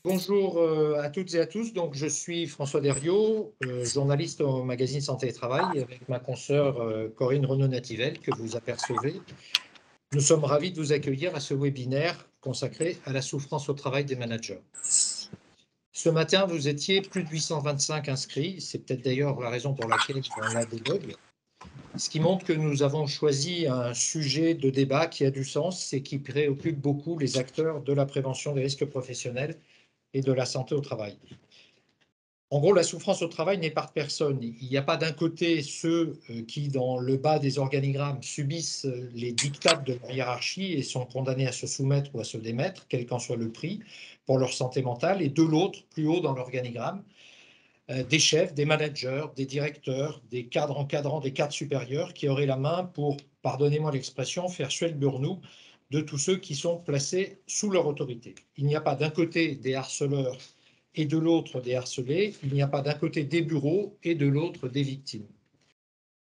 Bonjour à toutes et à tous. Donc, je suis François Deriot, journaliste au magazine Santé et Travail, avec ma consoeur Corinne Renaud-Nativelle, que vous apercevez. Nous sommes ravis de vous accueillir à ce webinaire consacré à la souffrance au travail des managers. Ce matin, vous étiez plus de 825 inscrits. C'est peut-être d'ailleurs la raison pour laquelle on a des bugs. Ce qui montre que nous avons choisi un sujet de débat qui a du sens et qui préoccupe beaucoup les acteurs de la prévention des risques professionnels et de la santé au travail. En gros, la souffrance au travail n'épargne personne. Il n'y a pas d'un côté ceux qui, dans le bas des organigrammes, subissent les diktats de leur hiérarchie et sont condamnés à se soumettre ou à se démettre, quel qu'en soit le prix, pour leur santé mentale, et de l'autre, plus haut dans l'organigramme, des chefs, des managers, des directeurs, des cadres encadrants, des cadres supérieurs qui auraient la main pour, pardonnez-moi l'expression, faire suer le burnou de tous ceux qui sont placés sous leur autorité. Il n'y a pas d'un côté des harceleurs et de l'autre des harcelés, il n'y a pas d'un côté des bureaux et de l'autre des victimes.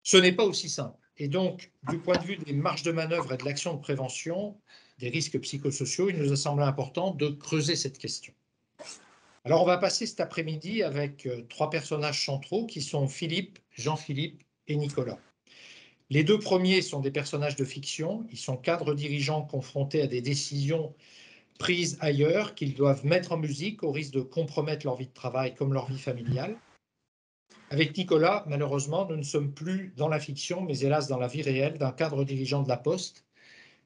Ce n'est pas aussi simple. Et donc, du point de vue des marges de manœuvre et de l'action de prévention des risques psychosociaux, il nous a semblé important de creuser cette question. Alors, on va passer cet après-midi avec trois personnages centraux qui sont Philippe, Jean-Philippe et Nicolas. Les deux premiers sont des personnages de fiction. Ils sont cadres dirigeants confrontés à des décisions prises ailleurs qu'ils doivent mettre en musique au risque de compromettre leur vie de travail comme leur vie familiale. Avec Nicolas, malheureusement, nous ne sommes plus dans la fiction, mais hélas dans la vie réelle d'un cadre dirigeant de la Poste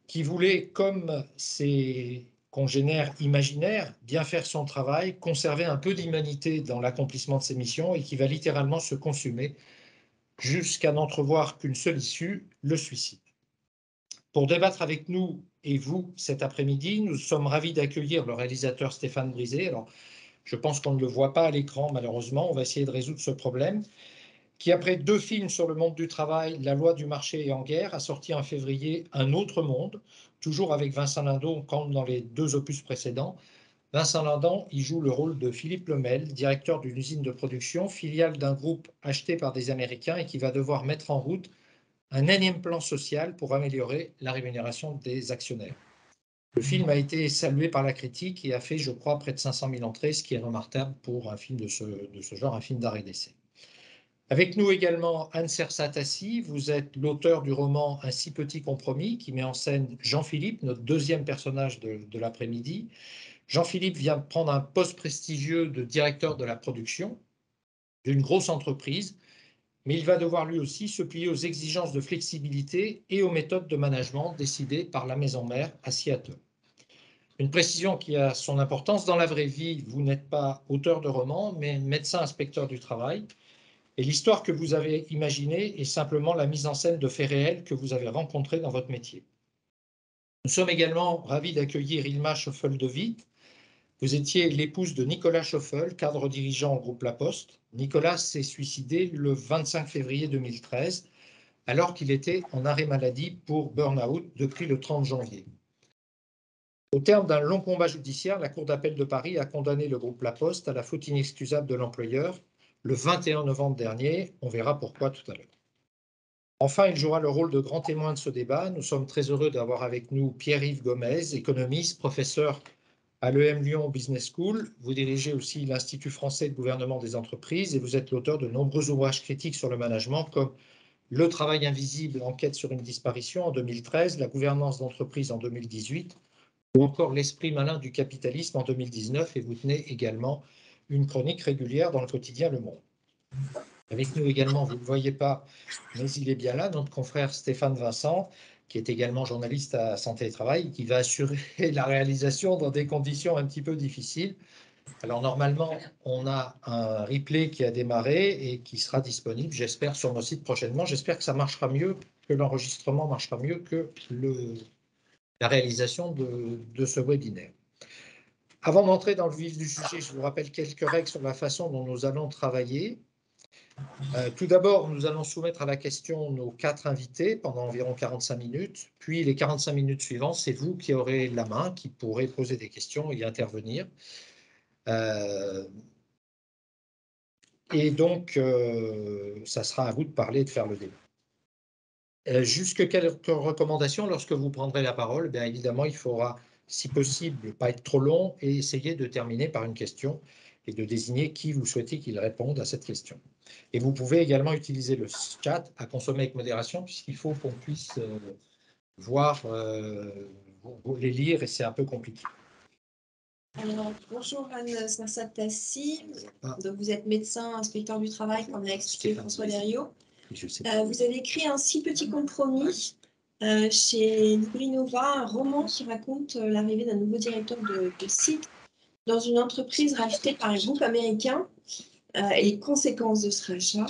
qui voulait, comme ses congénères imaginaires, bien faire son travail, conserver un peu d'humanité dans l'accomplissement de ses missions et qui va littéralement se consumer jusqu'à n'entrevoir qu'une seule issue, le suicide. Pour débattre avec nous et vous cet après-midi, nous sommes ravis d'accueillir le réalisateur Stéphane Brisé. Alors, je pense qu'on ne le voit pas à l'écran, malheureusement. On va essayer de résoudre ce problème. Qui, après 2 films sur le monde du travail, La loi du marché et En guerre, a sorti en février Un autre monde, toujours avec Vincent Lindon, comme dans les 2 opus précédents. Vincent Lindon y joue le rôle de Philippe Lemel, directeur d'une usine de production, filiale d'un groupe acheté par des Américains et qui va devoir mettre en route un énième plan social pour améliorer la rémunération des actionnaires. Le film a été salué par la critique et a fait, je crois, près de 500 000 entrées, ce qui est remarquable pour un film de ce genre, un film d'arrêt d'essai. Avec nous également Anne Sersatassi, vous êtes l'auteur du roman Un si petit compromis qui met en scène Jean-Philippe, notre deuxième personnage de l'après-midi. Jean-Philippe vient prendre un poste prestigieux de directeur de la production d'une grosse entreprise, mais il va devoir lui aussi se plier aux exigences de flexibilité et aux méthodes de management décidées par la maison mère à Seattle. Une précision qui a son importance, dans la vraie vie, vous n'êtes pas auteur de roman, mais médecin inspecteur du travail. Et l'histoire que vous avez imaginée est simplement la mise en scène de faits réels que vous avez rencontrés dans votre métier. Nous sommes également ravis d'accueillir Ilma Schoffel-De Witt. Vous étiez l'épouse de Nicolas Schoffel, cadre dirigeant au groupe La Poste. Nicolas s'est suicidé le 25 février 2013, alors qu'il était en arrêt maladie pour burn-out depuis le 30 janvier. Au terme d'un long combat judiciaire, la Cour d'appel de Paris a condamné le groupe La Poste à la faute inexcusable de l'employeur le 21 novembre dernier. On verra pourquoi tout à l'heure. Enfin, il jouera le rôle de grand témoin de ce débat. Nous sommes très heureux d'avoir avec nous Pierre-Yves Gomez, économiste, professeur à l'EM Lyon Business School. Vous dirigez aussi l'Institut français de gouvernement des entreprises et vous êtes l'auteur de nombreux ouvrages critiques sur le management comme Le travail invisible, enquête sur une disparition en 2013, La gouvernance d'entreprise en 2018 ou encore L'esprit malin du capitalisme en 2019 et vous tenez également une chronique régulière dans le quotidien Le Monde. Avec nous également, vous ne le voyez pas, mais il est bien là, notre confrère Stéphane Vincent, qui est également journaliste à Santé et Travail, qui va assurer la réalisation dans des conditions un petit peu difficiles. Alors normalement, on a un replay qui a démarré et qui sera disponible, j'espère, sur nos sites prochainement. J'espère que ça marchera mieux, que l'enregistrement marchera mieux que la réalisation de ce webinaire. Avant d'entrer dans le vif du sujet, je vous rappelle quelques règles sur la façon dont nous allons travailler. Tout d'abord, nous allons soumettre à la question nos 4 invités pendant environ 45 minutes. Puis, les 45 minutes suivantes, c'est vous qui aurez la main, qui pourrez poser des questions et intervenir. Et donc, ça sera à vous de parler et de faire le débat. Juste quelques recommandations. Lorsque vous prendrez la parole, bien évidemment, il faudra si possible, pas être trop long et essayer de terminer par une question et de désigner qui vous souhaitez qu'il réponde à cette question. Et vous pouvez également utiliser le chat à consommer avec modération, puisqu'il faut qu'on puisse voir, les lire, et c'est un peu compliqué. Alors, bonjour Anne Sarsatassi. Ah. Donc, vous êtes médecin, inspecteur du travail, comme l'a expliqué François Deriot. Vous avez écrit un si petit compromis chez Librinova, un roman qui raconte l'arrivée d'un nouveau directeur de site dans une entreprise rachetée par un groupe américain et les conséquences de ce rachat.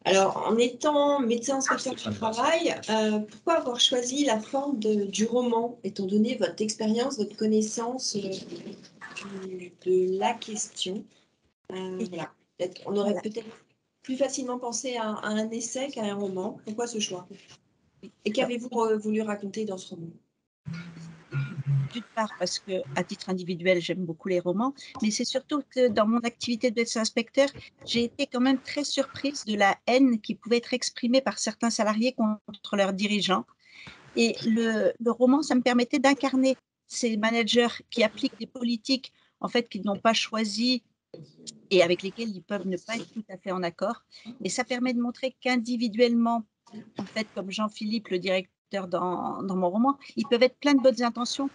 Alors, en étant médecin inspecteur du travail, pourquoi avoir choisi la forme du roman, étant donné votre expérience, votre connaissance de la question? Voilà. On aurait peut-être plus facilement pensé à un essai qu'à un roman. Pourquoi ce choix? Et qu'avez-vous voulu raconter dans ce roman? D'une part parce que, à titre individuel, j'aime beaucoup les romans, mais c'est surtout que dans mon activité de médecin inspecteur, j'ai été quand même très surprise de la haine qui pouvait être exprimée par certains salariés contre leurs dirigeants. Et le roman, ça me permettait d'incarner ces managers qui appliquent des politiques en fait qu'ils n'ont pas choisies et avec lesquelles ils peuvent ne pas être tout à fait en accord. Et ça permet de montrer qu'individuellement, en fait, comme Jean-Philippe, le directeur dans mon roman, ils peuvent être plein de bonnes intentions,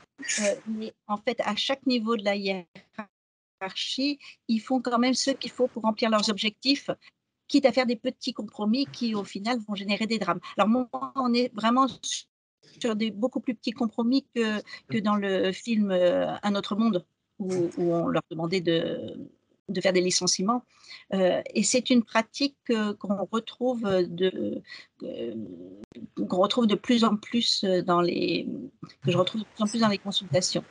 mais en fait, à chaque niveau de la hiérarchie, ils font quand même ce qu'il faut pour remplir leurs objectifs, quitte à faire des petits compromis qui, au final, vont générer des drames. Alors, moi, on est vraiment sur des beaucoup plus petits compromis que dans le film Un autre monde, où on leur demandait de faire des licenciements. Et c'est une pratique qu'on retrouve qu'on retrouve de plus en plus que je retrouve de plus en plus dans les consultations.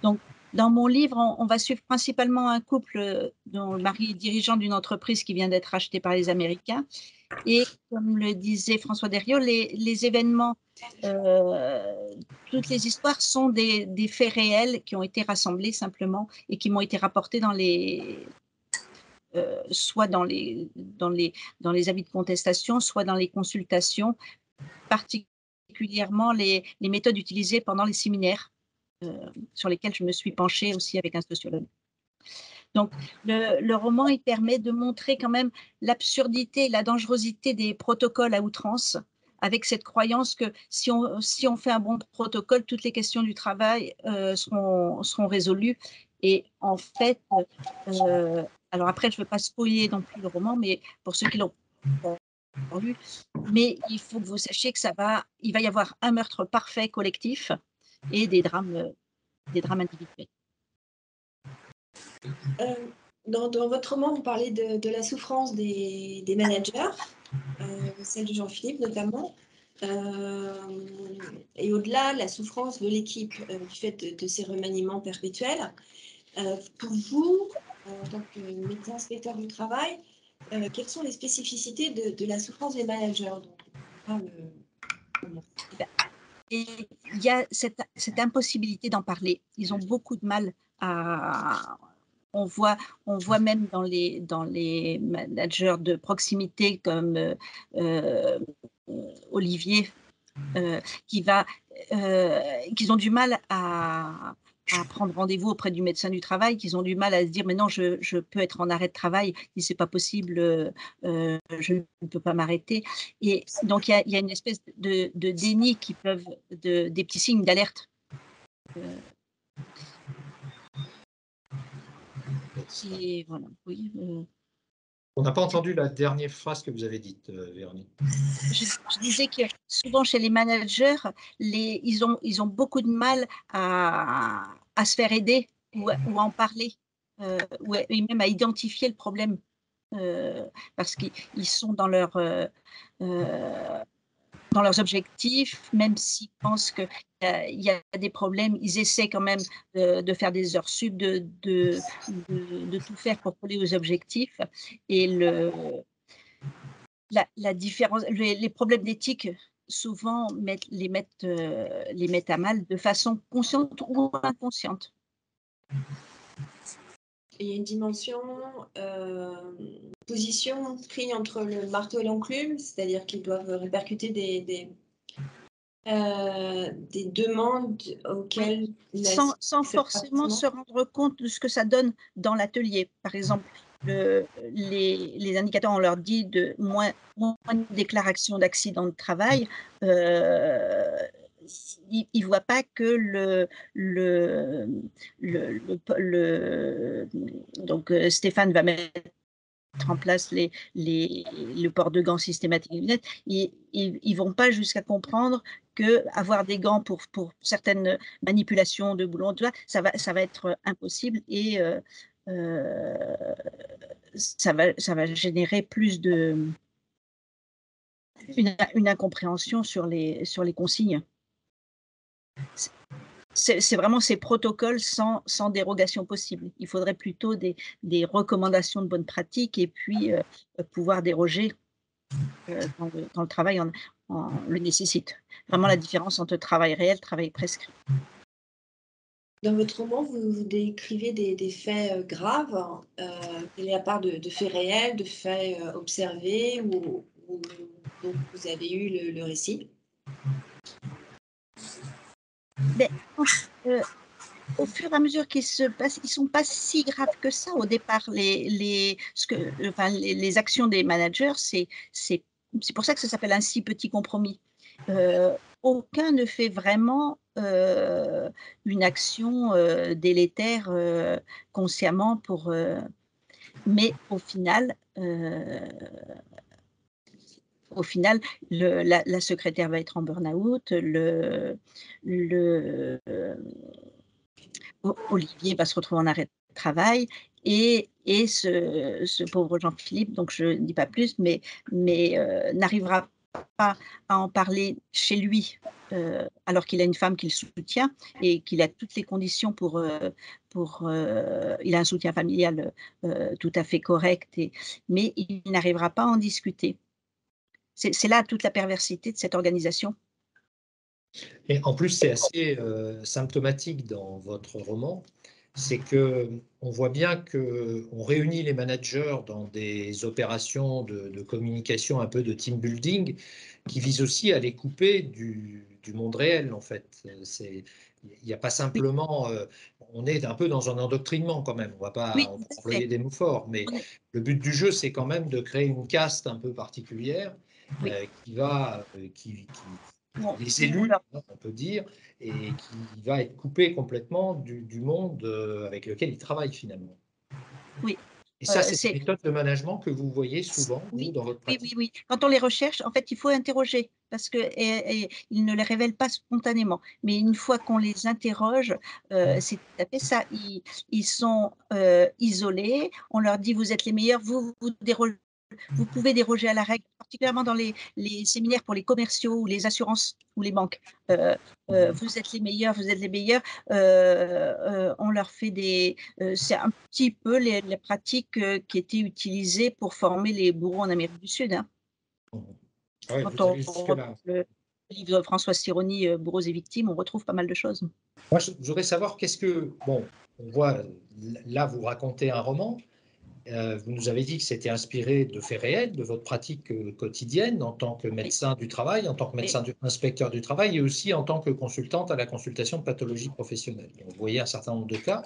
Donc, dans mon livre, on va suivre principalement un couple dont le mari est dirigeant d'une entreprise qui vient d'être rachetée par les Américains. Et comme le disait François Deriot, les événements, toutes les histoires sont des faits réels qui ont été rassemblés simplement et qui m'ont été rapportés soit dans les avis de contestation, soit dans les consultations, particulièrement les méthodes utilisées pendant les séminaires sur lesquels je me suis penchée aussi avec un sociologue. Donc, le roman, il permet de montrer quand même l'absurdité, la dangerosité des protocoles à outrance, avec cette croyance que si on fait un bon protocole, toutes les questions du travail seront résolues. Et en fait, alors après, je ne veux pas spoiler non plus le roman, mais pour ceux qui l'ont lu, mais il faut que vous sachiez que il va y avoir un meurtre parfait collectif et des drames individuels. Dans votre roman, vous parlez de la souffrance des managers, celle de Jean-Philippe notamment, et au-delà, la souffrance de l'équipe du fait de ces remaniements perpétuels. Pour vous, en tant que médecin inspecteur du travail, quelles sont les spécificités de la souffrance des managers? Et il y a cette impossibilité d'en parler. Ils ont beaucoup de mal à. On voit même dans les managers de proximité comme Olivier, qu'ils ont du mal à prendre rendez-vous auprès du médecin du travail, qu'ils ont du mal à se dire mais non, je peux être en arrêt de travail, si c'est pas possible, je ne peux pas m'arrêter. Et donc il y a une espèce de déni des petits signes d'alerte. Et voilà, oui. On n'a pas entendu la dernière phrase que vous avez dite, Véronique. Je disais que souvent chez les managers, ils ont beaucoup de mal à se faire aider ou à en parler, et même à identifier le problème, parce qu'ils sont dans leurs objectifs, même s'ils pensent qu'il y a des problèmes, ils essaient quand même de faire des heures sup, de tout faire pour coller aux objectifs. Et la différence, les problèmes d'éthique souvent les mettent à mal de façon consciente ou inconsciente. Il y a une dimension position prise entre le marteau et l'enclume, c'est-à-dire qu'ils doivent répercuter des demandes auxquelles sans forcément se rendre compte de ce que ça donne dans l'atelier. Par exemple, les indicateurs, on leur dit de moins de déclarations d'accidents de travail. Ils ne voient pas que donc Stéphane va mettre en place le port de gants systématique des lunettes. Ils vont pas jusqu'à comprendre que avoir des gants pour certaines manipulations de boulons, tu vois, ça va être impossible et ça va générer plus une incompréhension sur les consignes. C'est vraiment ces protocoles sans dérogation possible. Il faudrait plutôt des recommandations de bonnes pratiques et puis pouvoir déroger quand le travail le nécessite. Vraiment la différence entre travail réel, travail prescrit. Dans votre roman, vous décrivez des faits graves, il y a part de faits réels, de faits observés ou dont vous avez eu le récit? Mais au fur et à mesure qu'ils se passent, ils sont pas si graves que ça au départ. Les actions des managers, c'est pour ça que ça s'appelle un si petit compromis. Aucun ne fait vraiment une action délétère consciemment mais au final, la secrétaire va être en burn-out, Olivier va se retrouver en arrêt de travail et ce pauvre Jean-Philippe, donc je ne dis pas plus, mais n'arrivera pas à en parler chez lui, alors qu'il a une femme qui le soutient et qu'il a toutes les conditions il a un soutien familial tout à fait correct, mais il n'arrivera pas à en discuter. C'est là toute la perversité de cette organisation. Et en plus, c'est assez symptomatique dans votre roman, c'est qu'on voit bien qu'on réunit les managers dans des opérations de communication, un peu de team building, qui visent aussi à les couper du monde réel, en fait. Il n'y a pas Oui, simplement... on est un peu dans un endoctrinement quand même, on va pas oui, tout à employer fait. des mots forts, mais On est le but du jeu, c'est quand même de créer une caste un peu particulière oui, les on élus, leur hein, on peut dire, et qui va être coupé complètement du monde avec lequel il travaille finalement. oui, Et ça, c'est des c'est méthodes de management que vous voyez souvent, vous, oui, dans votre oui, oui, pratique. oui. Quand on les recherche, en fait, il faut interroger parce que ils ne les révèlent pas spontanément. Mais une fois qu'on les interroge, c'est tout à fait ça. Ils sont isolés. On leur dit: «Vous êtes les meilleurs, vous pouvez déroger à la règle», particulièrement dans les séminaires pour les commerciaux ou les assurances ou les banques. Vous êtes les meilleurs, vous êtes les meilleurs. On leur fait c'est un petit peu les pratiques qui étaient utilisées pour former les bourreaux en Amérique du Sud, hein. Ah ouais, Quand vous on allez retrouve jusque-là. le livre de Françoise Sironi, Bourreaux et victimes, on retrouve pas mal de choses. Moi, je voudrais savoir qu'est-ce que... Bon, on voit, là, vous racontez un roman. Vous nous avez dit que c'était inspiré de faits réels, de votre pratique quotidienne en tant que Oui, médecin du travail, en tant que oui. inspecteur du travail et aussi en tant que consultante à la consultation de pathologie professionnelle. Donc, vous voyez un certain nombre de cas.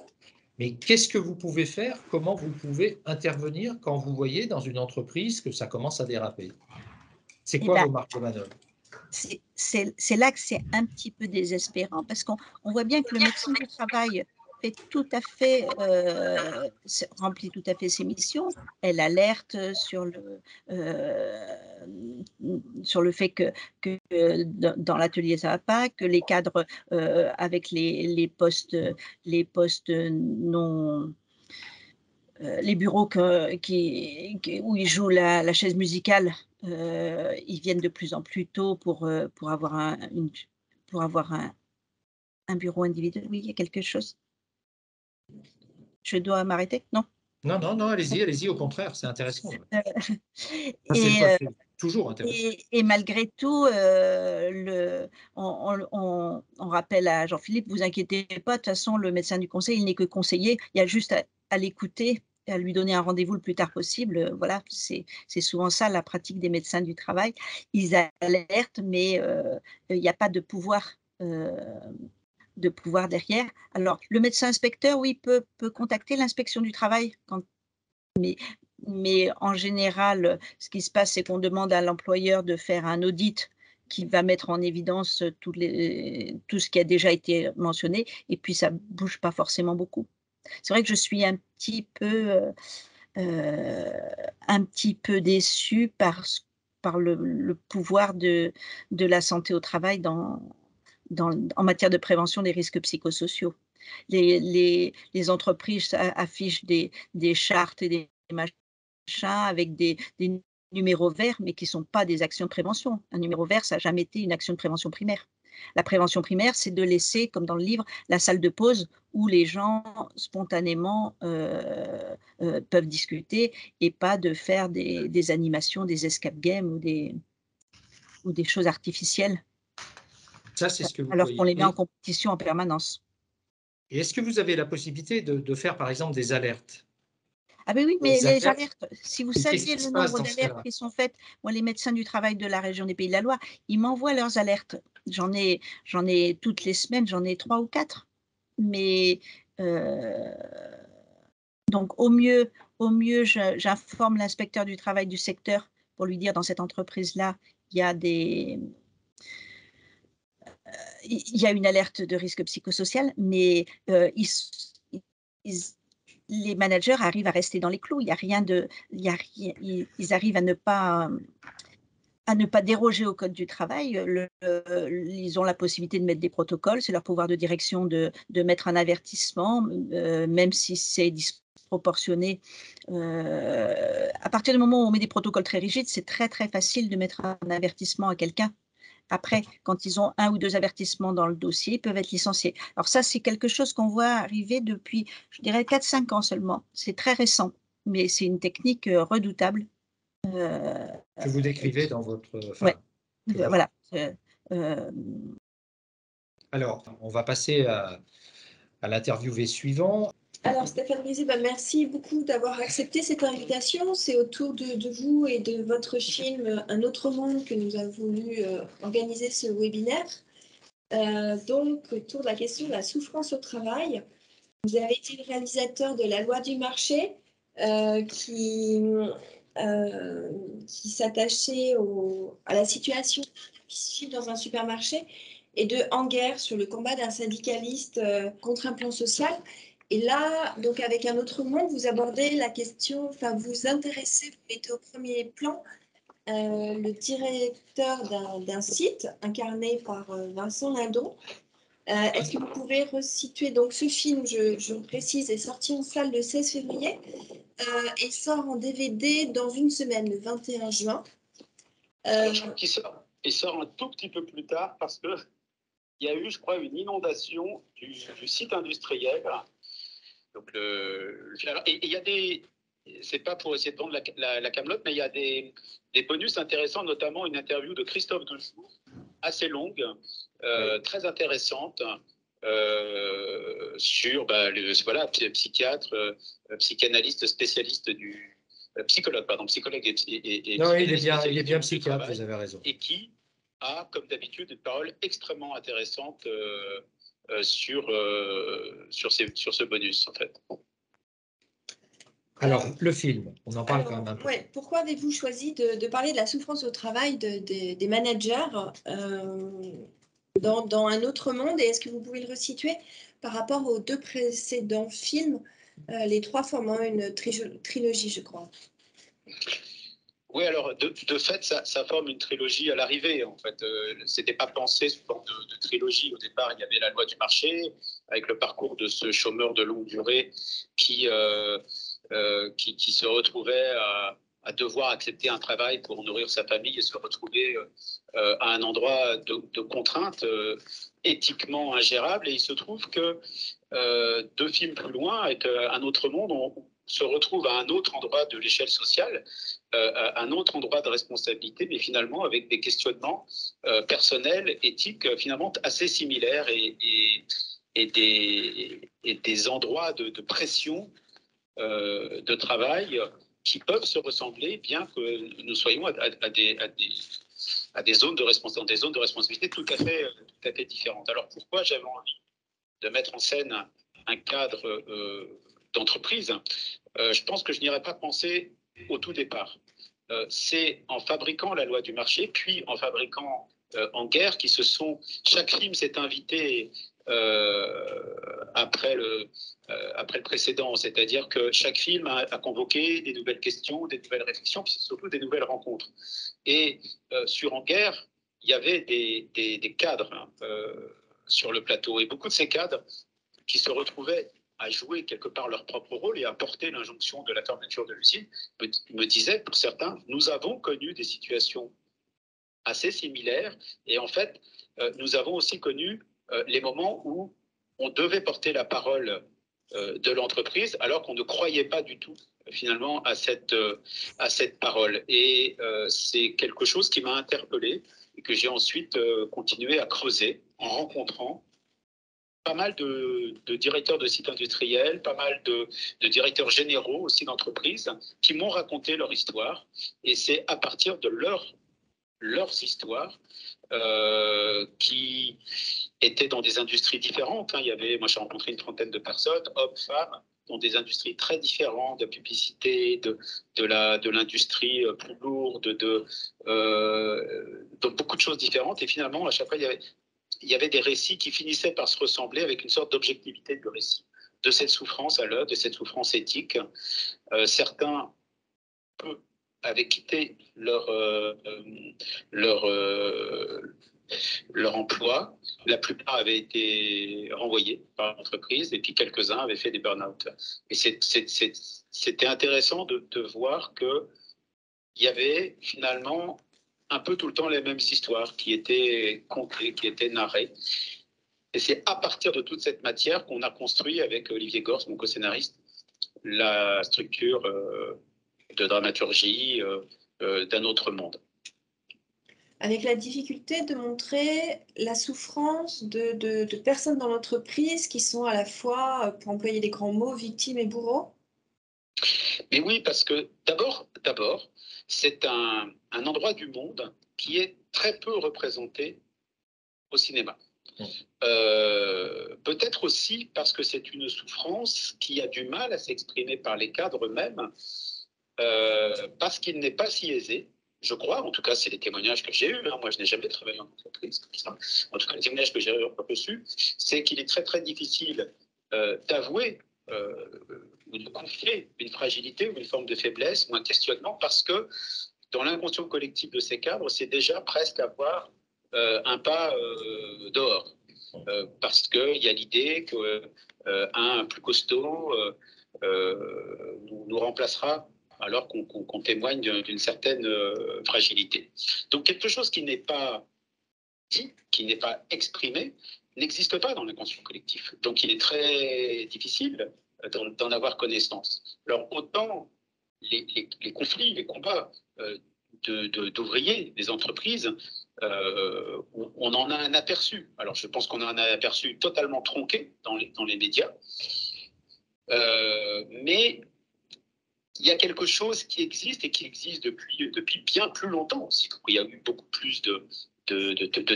Mais qu'est-ce que vous pouvez faire? Comment vous pouvez intervenir quand vous voyez dans une entreprise que ça commence à déraper? C'est Et quoi ben, vos marges de manœuvre? c'est là que c'est un petit peu désespérant parce qu'on voit bien que le médecin du travail fait tout à fait, remplit tout à fait ses missions. Elle alerte sur le fait que dans l'atelier ça va pas, que les cadres avec les postes non les bureaux où ils jouent la chaise musicale, ils viennent de plus en plus tôt pour avoir un bureau individuel. Oui, il y a quelque chose? Je dois m'arrêter? Non? Non, non, non, allez-y, allez-y, au contraire, c'est intéressant. Heu Ça, c'est et toujours intéressant. malgré tout, on rappelle à Jean-Philippe: «Vous inquiétez pas, de toute façon, le médecin du conseil, il n'est que conseiller, il y a juste à l'écouter à lui donner un rendez-vous le plus tard possible. Voilà, c'est souvent ça la pratique des médecins du travail. Ils alertent, mais il n'y a pas de pouvoir derrière. Alors, le médecin inspecteur, oui, peut contacter l'inspection du travail mais en général, ce qui se passe, c'est qu'on demande à l'employeur de faire un audit qui va mettre en évidence tout ce qui a déjà été mentionné et puis ça ne bouge pas forcément beaucoup. C'est vrai que je suis un petit peu déçue par le pouvoir de la santé au travail en matière de prévention des risques psychosociaux. Les entreprises affichent des chartes et des machins avec des numéros verts, mais qui ne sont pas des actions de prévention. Un numéro vert, ça n'a jamais été une action de prévention primaire. La prévention primaire, c'est de laisser, comme dans le livre, la salle de pause où les gens spontanément peuvent discuter et pas de faire des animations, des escape games ou des choses artificielles, Ça, c'est ce que vous alors qu'on voyez. les met en compétition en permanence. Et est-ce que vous avez la possibilité de faire, par exemple, des alertes? Ah ben oui, mais Des les alertes, alertes, si vous et qu'est-ce saviez qui le se passe nombre dans ce d'alertes cas-là? qui sont faites, moi, les médecins du travail de la région des Pays de la Loire, ils m'envoient leurs alertes. J'en ai toutes les semaines, j'en ai 3 ou 4. Mais heu, donc au mieux, j'informe l'inspecteur du travail du secteur pour lui dire: «Dans cette entreprise-là, il y a il y a une alerte de risque psychosocial», mais ils les managers arrivent à rester dans les clous. Il y a rien ils arrivent à ne pas déroger au code du travail. Ils ont la possibilité de mettre des protocoles, c'est leur pouvoir de direction de mettre un avertissement, même si c'est disproportionné. À partir du moment où on met des protocoles très rigides, c'est très, très facile de mettre un avertissement à quelqu'un. Après, quand ils ont 1 ou 2 avertissements dans le dossier, ils peuvent être licenciés. Alors ça, c'est quelque chose qu'on voit arriver depuis, je dirais 4-5 ans seulement. C'est très récent, mais c'est une technique, redoutable, Que vous décrivez qui dans votre, ouais, enfin, que vous. voilà, hem, Alors, on va passer à l'interviewé suivant. Alors Stéphane Brisé, bah, merci beaucoup d'avoir accepté cette invitation. C'est autour de vous et de votre film Un autre monde que nous avons voulu organiser ce webinaire. Donc autour de la question de la souffrance au travail. Vous avez été le réalisateur de La loi du marché qui s'attachait à la situation difficile dans un supermarché et de En guerre sur le combat d'un syndicaliste contre un plan social. Et là, donc avec Un autre monde, vous abordez la question, enfin vous intéressez, vous mettez au premier plan le directeur d'un site incarné par Vincent Lindon. Est-ce que vous pouvez resituer donc ce film, je précise, est sorti en salle le 16 février et sort en DVD dans une semaine, le 21 juin. Je crois il sort un tout petit peu plus tard parce qu'il y a eu, je crois, une inondation du site industriel. Donc et il y a c'est pas pour essayer de vendre la camelote, mais il y a des bonus intéressants, notamment une interview de Christophe Defour, assez longue, très intéressante, sur voilà, psychiatre, psychanalyste spécialiste psychologue, pardon, psychologue et Non, il est spécialiste bien du psychiatre, travail, vous avez raison. et qui a, comme d'habitude, une parole extrêmement intéressante sur ce bonus, en fait. Alors, le film, on en parle quand même un peu. Ouais, pourquoi avez-vous choisi de parler de la souffrance au travail des managers dans Un autre monde, et est-ce que vous pouvez le resituer par rapport aux 2 précédents films? Les 3 formant une trilogie, je crois. Oui, alors de fait, ça forme une trilogie à l'arrivée. En fait, c'était pas pensé sous forme de trilogie. Au départ, il y avait La loi du marché, avec le parcours de ce chômeur de longue durée qui se retrouvait à devoir accepter un travail pour nourrir sa famille et se retrouver à un endroit de contraintes éthiquement ingérables. Et il se trouve que 2 films plus loin, avec Un autre monde, on se retrouve à un autre endroit de l'échelle sociale, un autre endroit de responsabilité, mais finalement avec des questionnements personnels, éthiques, finalement assez similaires et des endroits de pression de travail qui peuvent se ressembler, bien que nous soyons à des zones de responsabilité tout à fait différentes. Alors pourquoi j'avais envie de mettre en scène un cadre d'entreprise? Je pense que je n'irais pas penser au tout départ. C'est en fabriquant la loi du marché, puis en fabriquant En guerre, chaque film s'est invité après le précédent, c'est-à-dire que chaque film a convoqué des nouvelles questions, des nouvelles réflexions, puis surtout des nouvelles rencontres. Et sur En guerre, il y avait des cadres sur le plateau, et beaucoup de ces cadres qui se retrouvaient à jouer quelque part leur propre rôle et à porter l'injonction de la fermeture de l'usine, me disaient, pour certains, nous avons connu des situations assez similaires, et en fait, nous avons aussi connu les moments où on devait porter la parole de l'entreprise alors qu'on ne croyait pas du tout finalement à cette parole. Et c'est quelque chose qui m'a interpellé et que j'ai ensuite continué à creuser en rencontrant pas mal de directeurs de sites industriels, pas mal de directeurs généraux aussi d'entreprises qui m'ont raconté leur histoire. Et c'est à partir de leurs histoires qui étaient dans des industries différentes. Moi, j'ai rencontré une trentaine de personnes, hommes, femmes, dans des industries très différentes, de publicité, de l'industrie plus lourde, de beaucoup de choses différentes. Et finalement, à chaque fois, il y avait des récits qui finissaient par se ressembler avec une sorte d'objectivité du récit, de cette souffrance à l'œuvre, de cette souffrance éthique. Certains avaient quitté leur emploi. La plupart avaient été renvoyés par l'entreprise et puis quelques-uns avaient fait des burn-out. Et c'était intéressant de voir qu'il y avait finalement un peu tout le temps les mêmes histoires qui étaient contées, qui étaient narrées. Et c'est à partir de toute cette matière qu'on a construit avec Olivier Gors, mon co-scénariste, la structure de dramaturgie d'un autre monde. Avec la difficulté de montrer la souffrance de personnes dans l'entreprise qui sont à la fois, pour employer des grands mots, victimes et bourreaux. Mais oui, parce que d'abord, c'est un endroit du monde qui est très peu représenté au cinéma. Peut-être aussi parce que c'est une souffrance qui a du mal à s'exprimer par les cadres eux-mêmes, parce qu'il n'est pas si aisé, je crois, en tout cas c'est les témoignages que j'ai eus, moi je n'ai jamais travaillé en entreprise comme ça, en tout cas les témoignages que j'ai reçus, c'est qu'il est très très difficile d'avouer ou de confier une fragilité ou une forme de faiblesse ou un questionnement, parce que dans l'inconscient collectif de ces cadres, c'est déjà presque avoir un pas dehors. Parce qu'il y a l'idée qu'un plus costaud nous remplacera alors qu'on témoigne d'une certaine fragilité. Donc quelque chose qui n'est pas dit, qui n'est pas exprimé, n'existe pas dans l'inconscient collectif. Donc il est très difficile d'en avoir connaissance. Alors autant les conflits, les combats d'ouvriers, des entreprises, on en a un aperçu. Alors je pense qu'on a un aperçu totalement tronqué dans les médias, mais il y a quelque chose qui existe et qui existe depuis bien plus longtemps aussi. Il y a eu beaucoup plus de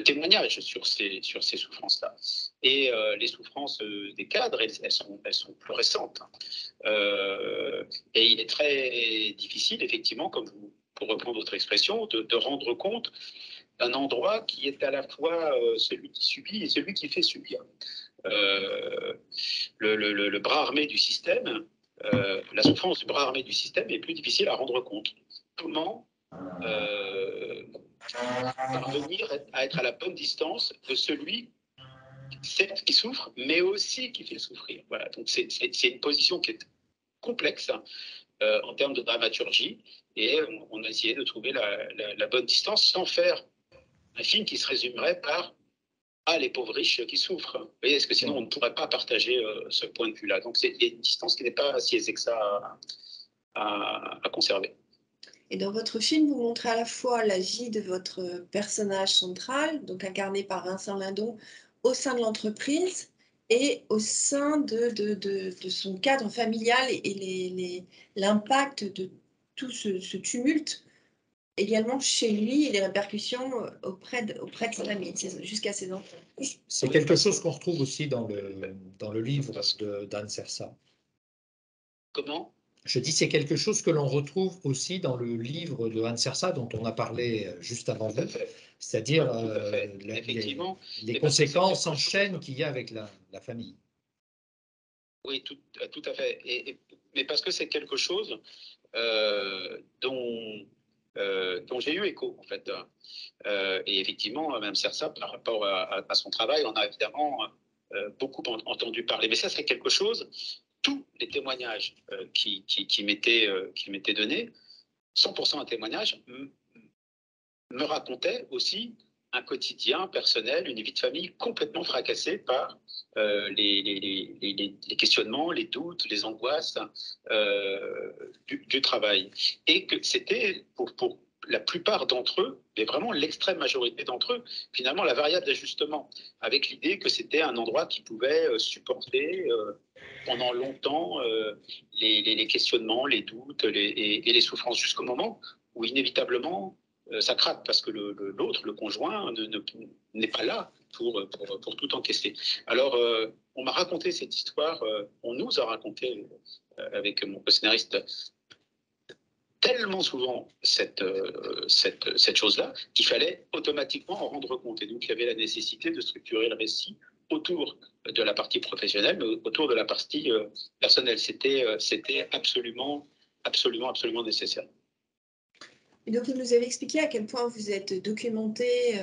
témoignages sur ces souffrances-là. Et les souffrances des cadres, elles sont plus récentes. Et il est très difficile, effectivement, pour reprendre votre expression, de rendre compte d'un endroit qui est à la fois celui qui subit et celui qui fait subir. Le bras armé du système, la souffrance du bras armé du système est plus difficile à rendre compte. Comment parvenir à être à la bonne distance de celui qui souffre, mais aussi qui fait souffrir. Voilà. Donc c'est une position qui est complexe en termes de dramaturgie, et on a essayé de trouver la bonne distance sans faire un film qui se résumerait par les pauvres riches qui souffrent. Vous voyez, parce que sinon on ne pourrait pas partager ce point de vue-là. Donc il y a une distance qui n'est pas si aisée que ça à conserver. Et dans votre film, vous montrez à la fois la vie de votre personnage central, donc incarné par Vincent Lindon, au sein de l'entreprise, et au sein de son cadre familial et l'impact de tout ce tumulte également chez lui et les répercussions auprès de sa famille, jusqu'à ses enfants. C'est quelque chose qu'on retrouve aussi dans le livre d'Anne Sersa. Comment? Je dis c'est quelque chose que l'on retrouve aussi dans le livre de Anne Sersa dont on a parlé juste avant vous, c'est-à-dire les conséquences en chaîne qu'il y a avec la famille. Oui, tout à fait. Mais parce que c'est quelque chose dont j'ai eu écho, en fait. Et effectivement, Mme Sersa, par rapport à son travail, on a évidemment beaucoup entendu parler. Mais ça, c'est quelque chose, tous les témoignages qui m'étaient donnés, 100% un témoignage, me racontaient aussi un quotidien personnel, une vie de famille complètement fracassée par les questionnements, les doutes, les angoisses du travail. Et que c'était pour la plupart d'entre eux, mais vraiment l'extrême majorité d'entre eux, finalement la variable d'ajustement, avec l'idée que c'était un endroit qui pouvait supporter pendant longtemps les questionnements, les doutes et les souffrances, jusqu'au moment où inévitablement ça craque parce que l'autre, le conjoint, n'est pas là pour tout encaisser. Alors, on m'a raconté cette histoire, on nous a raconté avec mon co-scénariste tellement souvent cette chose-là qu'il fallait automatiquement en rendre compte. Et donc, il y avait la nécessité de structurer le récit autour de la partie professionnelle, mais autour de la partie personnelle. C'était absolument nécessaire. Et donc, vous nous avez expliqué à quel point vous êtes documenté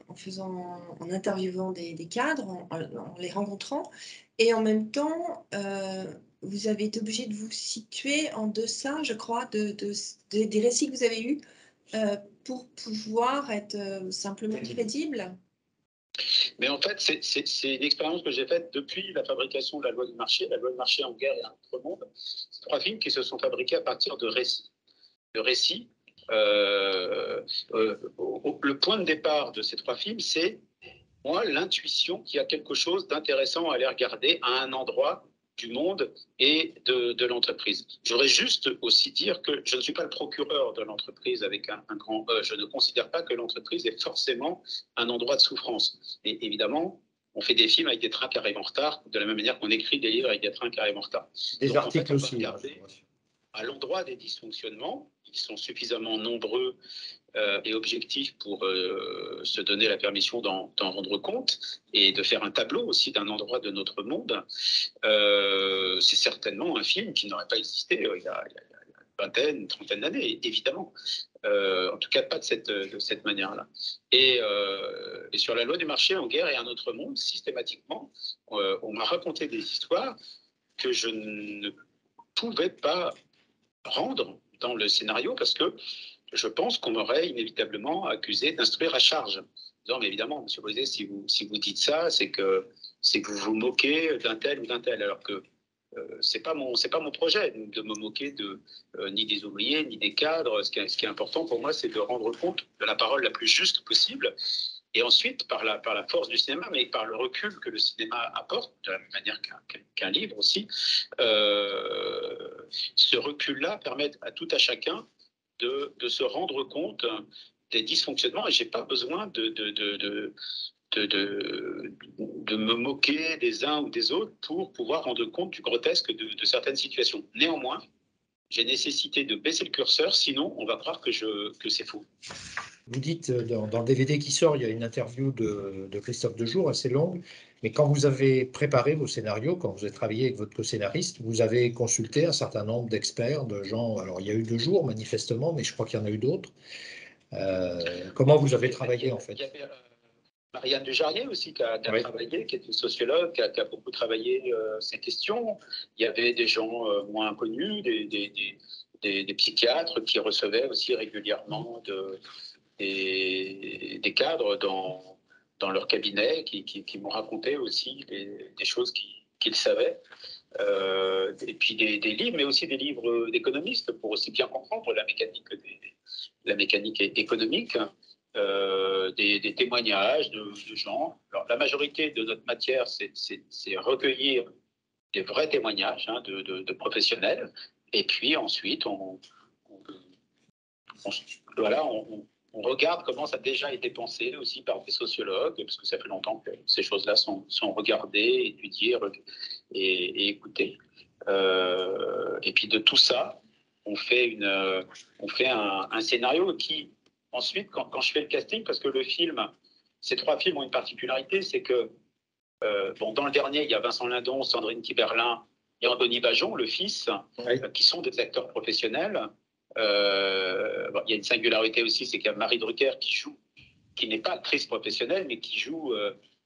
en interviewant des cadres, en les rencontrant, et en même temps, vous avez été obligé de vous situer en deçà, je crois, des récits que vous avez eus pour pouvoir être simplement crédible. Mais en fait, c'est une expérience que j'ai faite depuis la fabrication de La Loi du marché, La Loi du marché en guerre et un autre monde. C'est 3 films qui se sont fabriqués à partir de récits. Le point de départ de ces 3 films, c'est moi l'intuition qu'il y a quelque chose d'intéressant à aller regarder à un endroit du monde et de l'entreprise. J'aurais juste aussi dire que je ne suis pas le procureur de l'entreprise avec un grand E. Je ne considère pas que l'entreprise est forcément un endroit de souffrance. Et évidemment, on fait des films avec des trains qui arrivent en retard, de la même manière qu'on écrit des livres avec des trains qui arrivent en retard. Des articles aussi. À l'endroit des dysfonctionnements, ils sont suffisamment nombreux et objectifs pour se donner la permission d'en rendre compte et de faire un tableau aussi d'un endroit de notre monde. C'est certainement un film qui n'aurait pas existé il y a une vingtaine, une trentaine d'années, évidemment. En tout cas, pas de cette manière-là. Et sur La Loi du marché en guerre et un autre monde, systématiquement, on m'a raconté des histoires que je ne pouvais pas rendre dans le scénario parce que je pense qu'on m'aurait inévitablement accusé d'instruire à charge. Non, mais évidemment, M. Boisé, si vous dites ça, c'est que vous vous moquez d'un tel ou d'un tel, alors que c'est pas mon projet de me moquer ni des ouvriers ni des cadres. Ce qui est important pour moi, c'est de rendre compte de la parole la plus juste possible. Et ensuite, par la force du cinéma, mais par le recul que le cinéma apporte, de la même manière qu'un livre aussi, ce recul-là permet à tout à chacun de se rendre compte des dysfonctionnements. Et je n'ai pas besoin de me moquer des uns ou des autres pour pouvoir rendre compte du grotesque de certaines situations. Néanmoins, j'ai nécessité de baisser le curseur, sinon on va croire que c'est faux. Vous dites, dans le DVD qui sort, il y a une interview de Christophe Dejour, assez longue, mais quand vous avez préparé vos scénarios, quand vous avez travaillé avec votre co-scénariste, vous avez consulté un certain nombre d'experts, de gens, alors il y a eu Dejour manifestement, mais je crois qu'il y en a eu d'autres. Comment vous avez travaillé en fait? Il y avait Marianne Dujarier aussi qui a travaillé, qui est une sociologue, qui a beaucoup travaillé ces questions. Il y avait des gens moins connus, des psychiatres qui recevaient aussi régulièrement des cadres dans leur cabinet qui m'ont raconté aussi des choses qu'ils savaient. Et puis des livres, mais aussi des livres d'économistes pour aussi bien comprendre la mécanique économique. des témoignages de gens. Alors, la majorité de notre matière, c'est recueillir des vrais témoignages de professionnels. Et puis ensuite, on regarde comment ça a déjà été pensé aussi par des sociologues, parce que ça fait longtemps que ces choses-là sont regardées, étudiées et écoutées. Et puis de tout ça, on fait un scénario qui, ensuite, quand je fais le casting, parce que ces 3 films ont une particularité, c'est que dans le dernier, il y a Vincent Lindon, Sandrine Kiberlin et Anthony Bajon, le fils, qui sont des acteurs professionnels. Il y a une singularité aussi, c'est qu'il y a Marie Drucker qui n'est pas actrice professionnelle, mais qui joue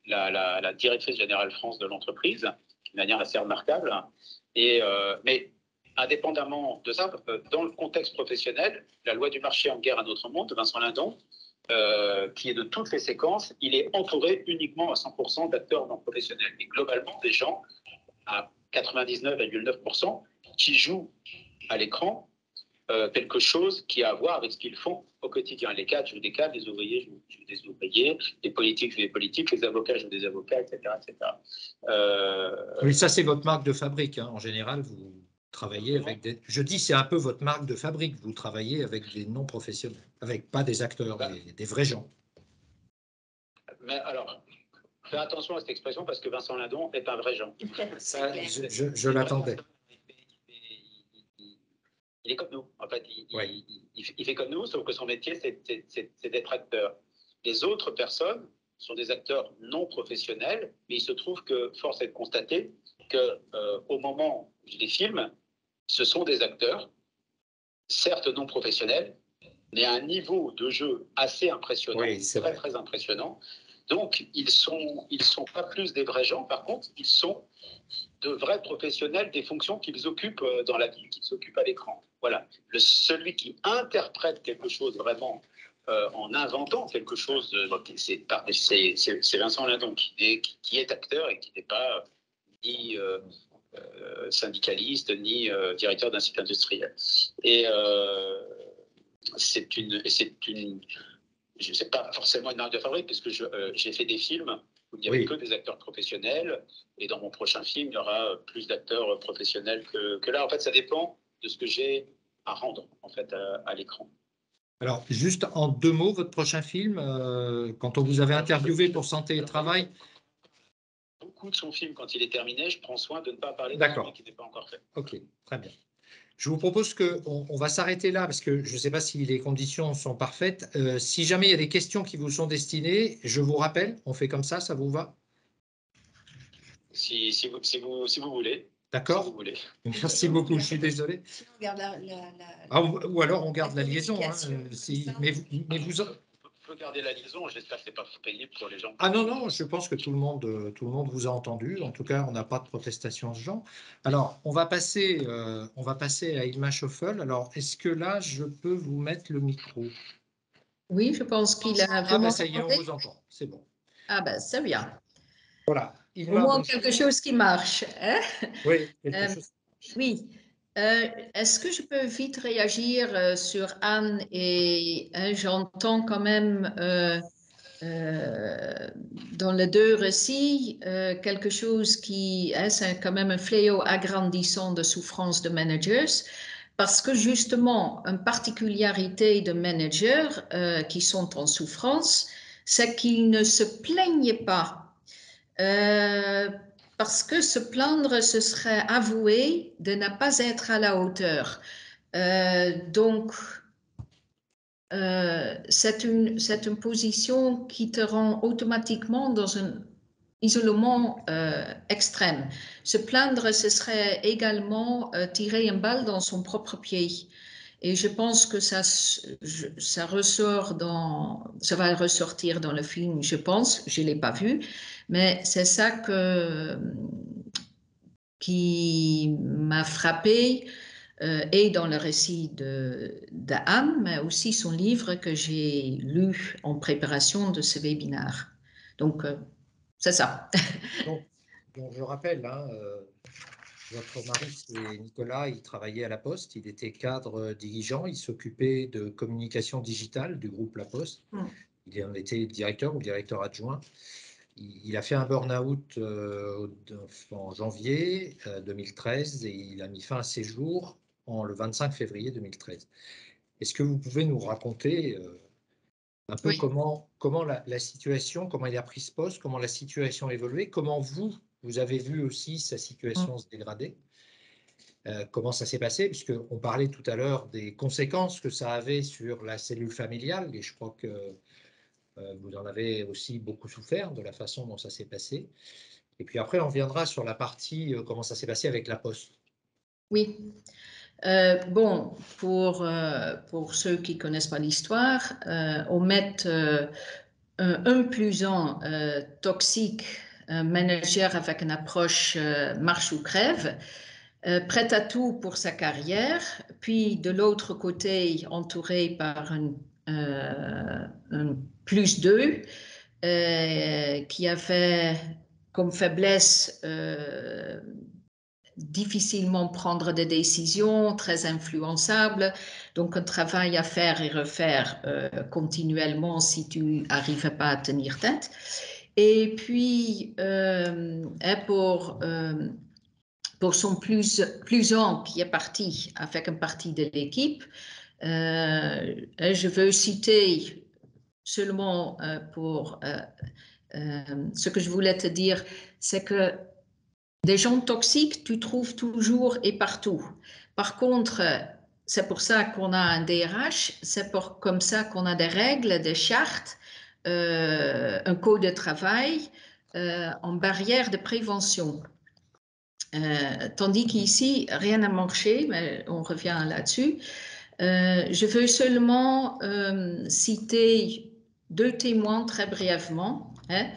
la directrice générale France de l'entreprise, d'une manière assez remarquable. Mais indépendamment de ça, dans le contexte professionnel, La loi du marché en guerre à notre monde, de Vincent Lindon, qui est de toutes les séquences, il est entouré uniquement à 100% d'acteurs non professionnels. Et globalement, des gens à 99,9% qui jouent à l'écran quelque chose qui a à voir avec ce qu'ils font au quotidien. Les cadres jouent des cadres, les ouvriers jouent des ouvriers, les politiques jouent des politiques, les avocats jouent des avocats, etc. Oui, ça c'est votre marque de fabrique. En général, vous travaillez avec des... Je dis c'est un peu votre marque de fabrique. Vous travaillez avec des non-professionnels, avec pas des acteurs, des vrais gens. Mais alors, fais attention à cette expression parce que Vincent Lindon est un vrai gens. Ça, je l'attendais. Il est comme nous, en fait. Il fait comme nous, sauf que son métier, c'est d'être acteur. Les autres personnes sont des acteurs non professionnels, mais il se trouve que, force est de constater qu'au moment où je les filme, ce sont des acteurs, certes non professionnels, mais à un niveau de jeu assez impressionnant, très impressionnant. Donc, ils sont pas plus des vrais gens, par contre, ils sont de vrais professionnels des fonctions qu'ils occupent dans la vie, qu'ils s'occupent à l'écran. Voilà. Celui qui interprète quelque chose vraiment en inventant quelque chose, c'est Vincent Lindon qui est acteur et qui n'est pas ni syndicaliste, ni directeur d'un site industriel. Et c'est pas forcément une marque de fabrique, parce que j'ai fait des films où il n'y avait que des acteurs professionnels, et dans mon prochain film, il y aura plus d'acteurs professionnels que là. En fait, ça dépend de ce que j'ai à rendre en fait, à l'écran. Alors, juste en 2 mots, votre prochain film, quand on vous avait interviewé pour Santé et Travail. Beaucoup de son film, quand il est terminé, je prends soin de ne pas parler de celui qui n'est pas encore fait. Ok, très bien. Je vous propose qu'on va s'arrêter là parce que je ne sais pas si les conditions sont parfaites. Si jamais il y a des questions qui vous sont destinées, je vous rappelle, on fait comme ça vous va? Si vous voulez. D'accord. Si vous voulez. Merci beaucoup, je suis désolé. Sinon, on garde ou alors on garde la liaison. Mais vous... On peut garder la liaison, j'espère que ce n'est pas pénible pour les gens. Ah non, je pense que tout le monde vous a entendu. En tout cas, on n'a pas de protestation de ce genre. Alors, on va passer à Ilma Schoffel. Alors, est-ce que là, je peux vous mettre le micro? Oui, je pense qu'il a vraiment... ça y est, on vous entend. C'est bon. Ah ben, c'est bien. Voilà. Ilma, au moins quelque chose qui marche. Hein? Oui, quelque chose. Oui. Est-ce que je peux vite réagir sur Anne et j'entends quand même dans les 2 récits quelque chose qui c'est quand même un fléau agrandissant de souffrance de managers, parce que justement une particularité de managers qui sont en souffrance, c'est qu'ils ne se plaignent pas. Parce que se plaindre, ce serait avouer de ne pas être à la hauteur. Donc, c'est une position qui te rend automatiquement dans un isolement extrême. Se plaindre, ce serait également tirer une balle dans son propre pied. Et je pense que ça va ressortir dans le film, je pense, je ne l'ai pas vu, mais c'est ça qui m'a frappée, et dans le récit d'Anne, mais aussi son livre que j'ai lu en préparation de ce webinaire. Donc, c'est ça. Donc, je rappelle, votre mari, c'est Nicolas, il travaillait à La Poste, il était cadre dirigeant, il s'occupait de communication digitale du groupe La Poste. il en était directeur ou directeur adjoint. Il a fait un burn-out en janvier 2013 et il a mis fin à ses jours le 25 février 2013. Est-ce que vous pouvez nous raconter un peu comment la situation, comment il a pris ce poste, comment la situation a évolué, comment vous avez vu aussi sa situation se dégrader, comment ça s'est passé, puisqu'on parlait tout à l'heure des conséquences que ça avait sur la cellule familiale, et je crois que vous en avez aussi beaucoup souffert de la façon dont ça s'est passé. Et puis après, on reviendra sur la partie comment ça s'est passé avec la Poste. Oui. Bon, pour ceux qui ne connaissent pas l'histoire, on met un plus un toxique, un manager avec une approche marche ou crève, prêt à tout pour sa carrière, puis de l'autre côté, entouré par un plus 2 qui avait comme faiblesse difficilement prendre des décisions, très influençable, donc un travail à faire et refaire continuellement si tu n'arrives pas à tenir tête. Et puis, pour son plus un qui est parti avec une partie de l'équipe, je veux citer seulement pour ce que je voulais te dire, c'est que des gens toxiques, tu trouves toujours et partout. Par contre, c'est pour ça qu'on a un DRH, c'est comme ça qu'on a des règles, des chartes, un code de travail, en barrière de prévention. Tandis qu'ici, rien n'a marché, mais on revient là-dessus. Je veux seulement citer 2 témoins très brièvement, hein,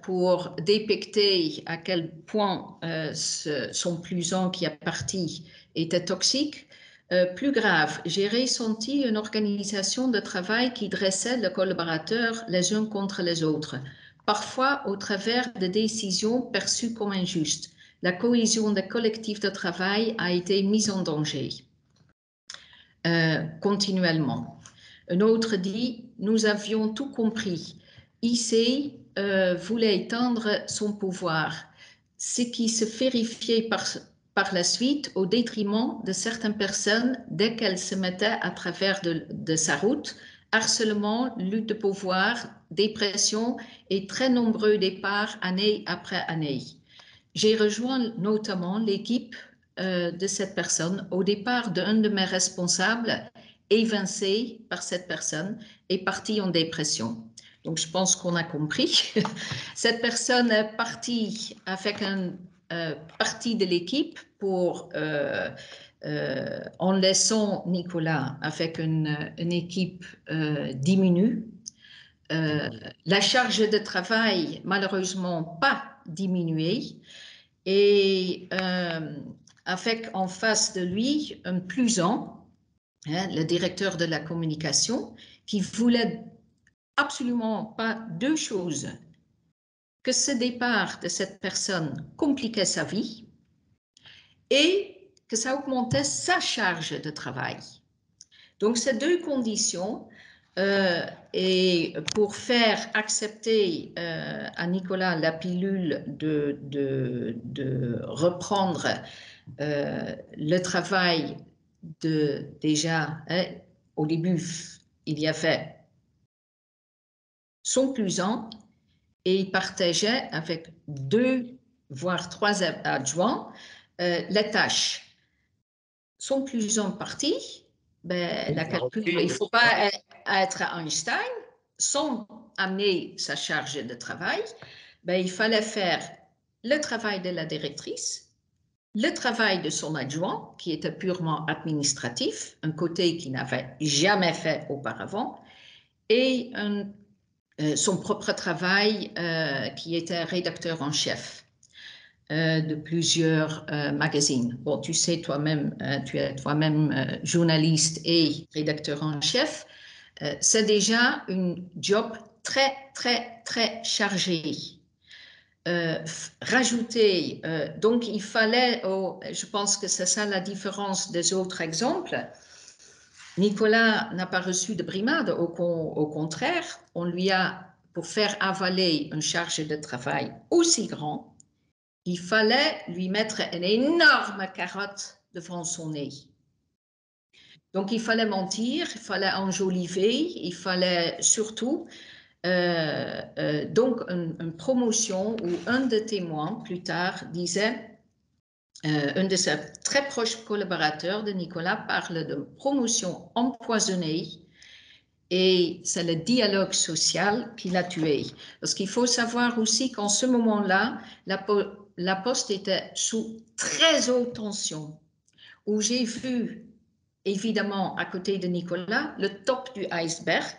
pour dépecter à quel point son plus un qui est parti était toxique. Plus grave, j'ai ressenti une organisation de travail qui dressait les collaborateurs les uns contre les autres, parfois au travers de décisions perçues comme injustes. La cohésion des collectifs de travail a été mise en danger continuellement. Un autre dit, nous avions tout compris. IC voulait étendre son pouvoir, ce qui se vérifiait par la suite au détriment de certaines personnes dès qu'elles se mettaient à travers de sa route, harcèlement, lutte de pouvoir, dépression et très nombreux départs année après année. J'ai rejoint notamment l'équipe de cette personne au départ d'un de mes responsables, évincé par cette personne, est parti en dépression. Donc, je pense qu'on a compris. Cette personne est partie avec une partie de l'équipe en laissant Nicolas avec une équipe diminue. La charge de travail, malheureusement, pas diminuée. Et avec en face de lui un plus un, le directeur de la communication, qui voulait absolument pas 2 choses, que ce départ de cette personne compliquait sa vie et que ça augmentait sa charge de travail. Donc, ces 2 conditions, et pour faire accepter à Nicolas la pilule de reprendre le travail déjà, au début, il y avait son plus un et il partageait avec 2, voire 3 adjoints les tâches. Son plus un parti, ben, la calcul, il ne faut pas être Einstein, sans amener sa charge de travail, ben, il fallait faire le travail de la directrice, le travail de son adjoint, qui était purement administratif, un côté qu'il n'avait jamais fait auparavant, et son propre travail qui était rédacteur en chef de plusieurs magazines. Bon, tu sais toi-même, tu es toi-même journaliste et rédacteur en chef. C'est déjà un job très, très, très chargé. Rajouter, donc il fallait, je pense que c'est ça la différence des autres exemples, Nicolas n'a pas reçu de brimade, au contraire, on lui a, pour faire avaler une charge de travail aussi grande, il fallait lui mettre une énorme carotte devant son nez. Donc, il fallait mentir, il fallait enjoliver, il fallait surtout donc une promotion où un des témoins, plus tard, disait, un de ses très proches collaborateurs de Nicolas parle de promotion empoisonnée et c'est le dialogue social qui l'a tué. Parce qu'il faut savoir aussi qu'en ce moment-là, la Poste était sous très haute tension, où j'ai vu, évidemment, à côté de Nicolas, le top du iceberg,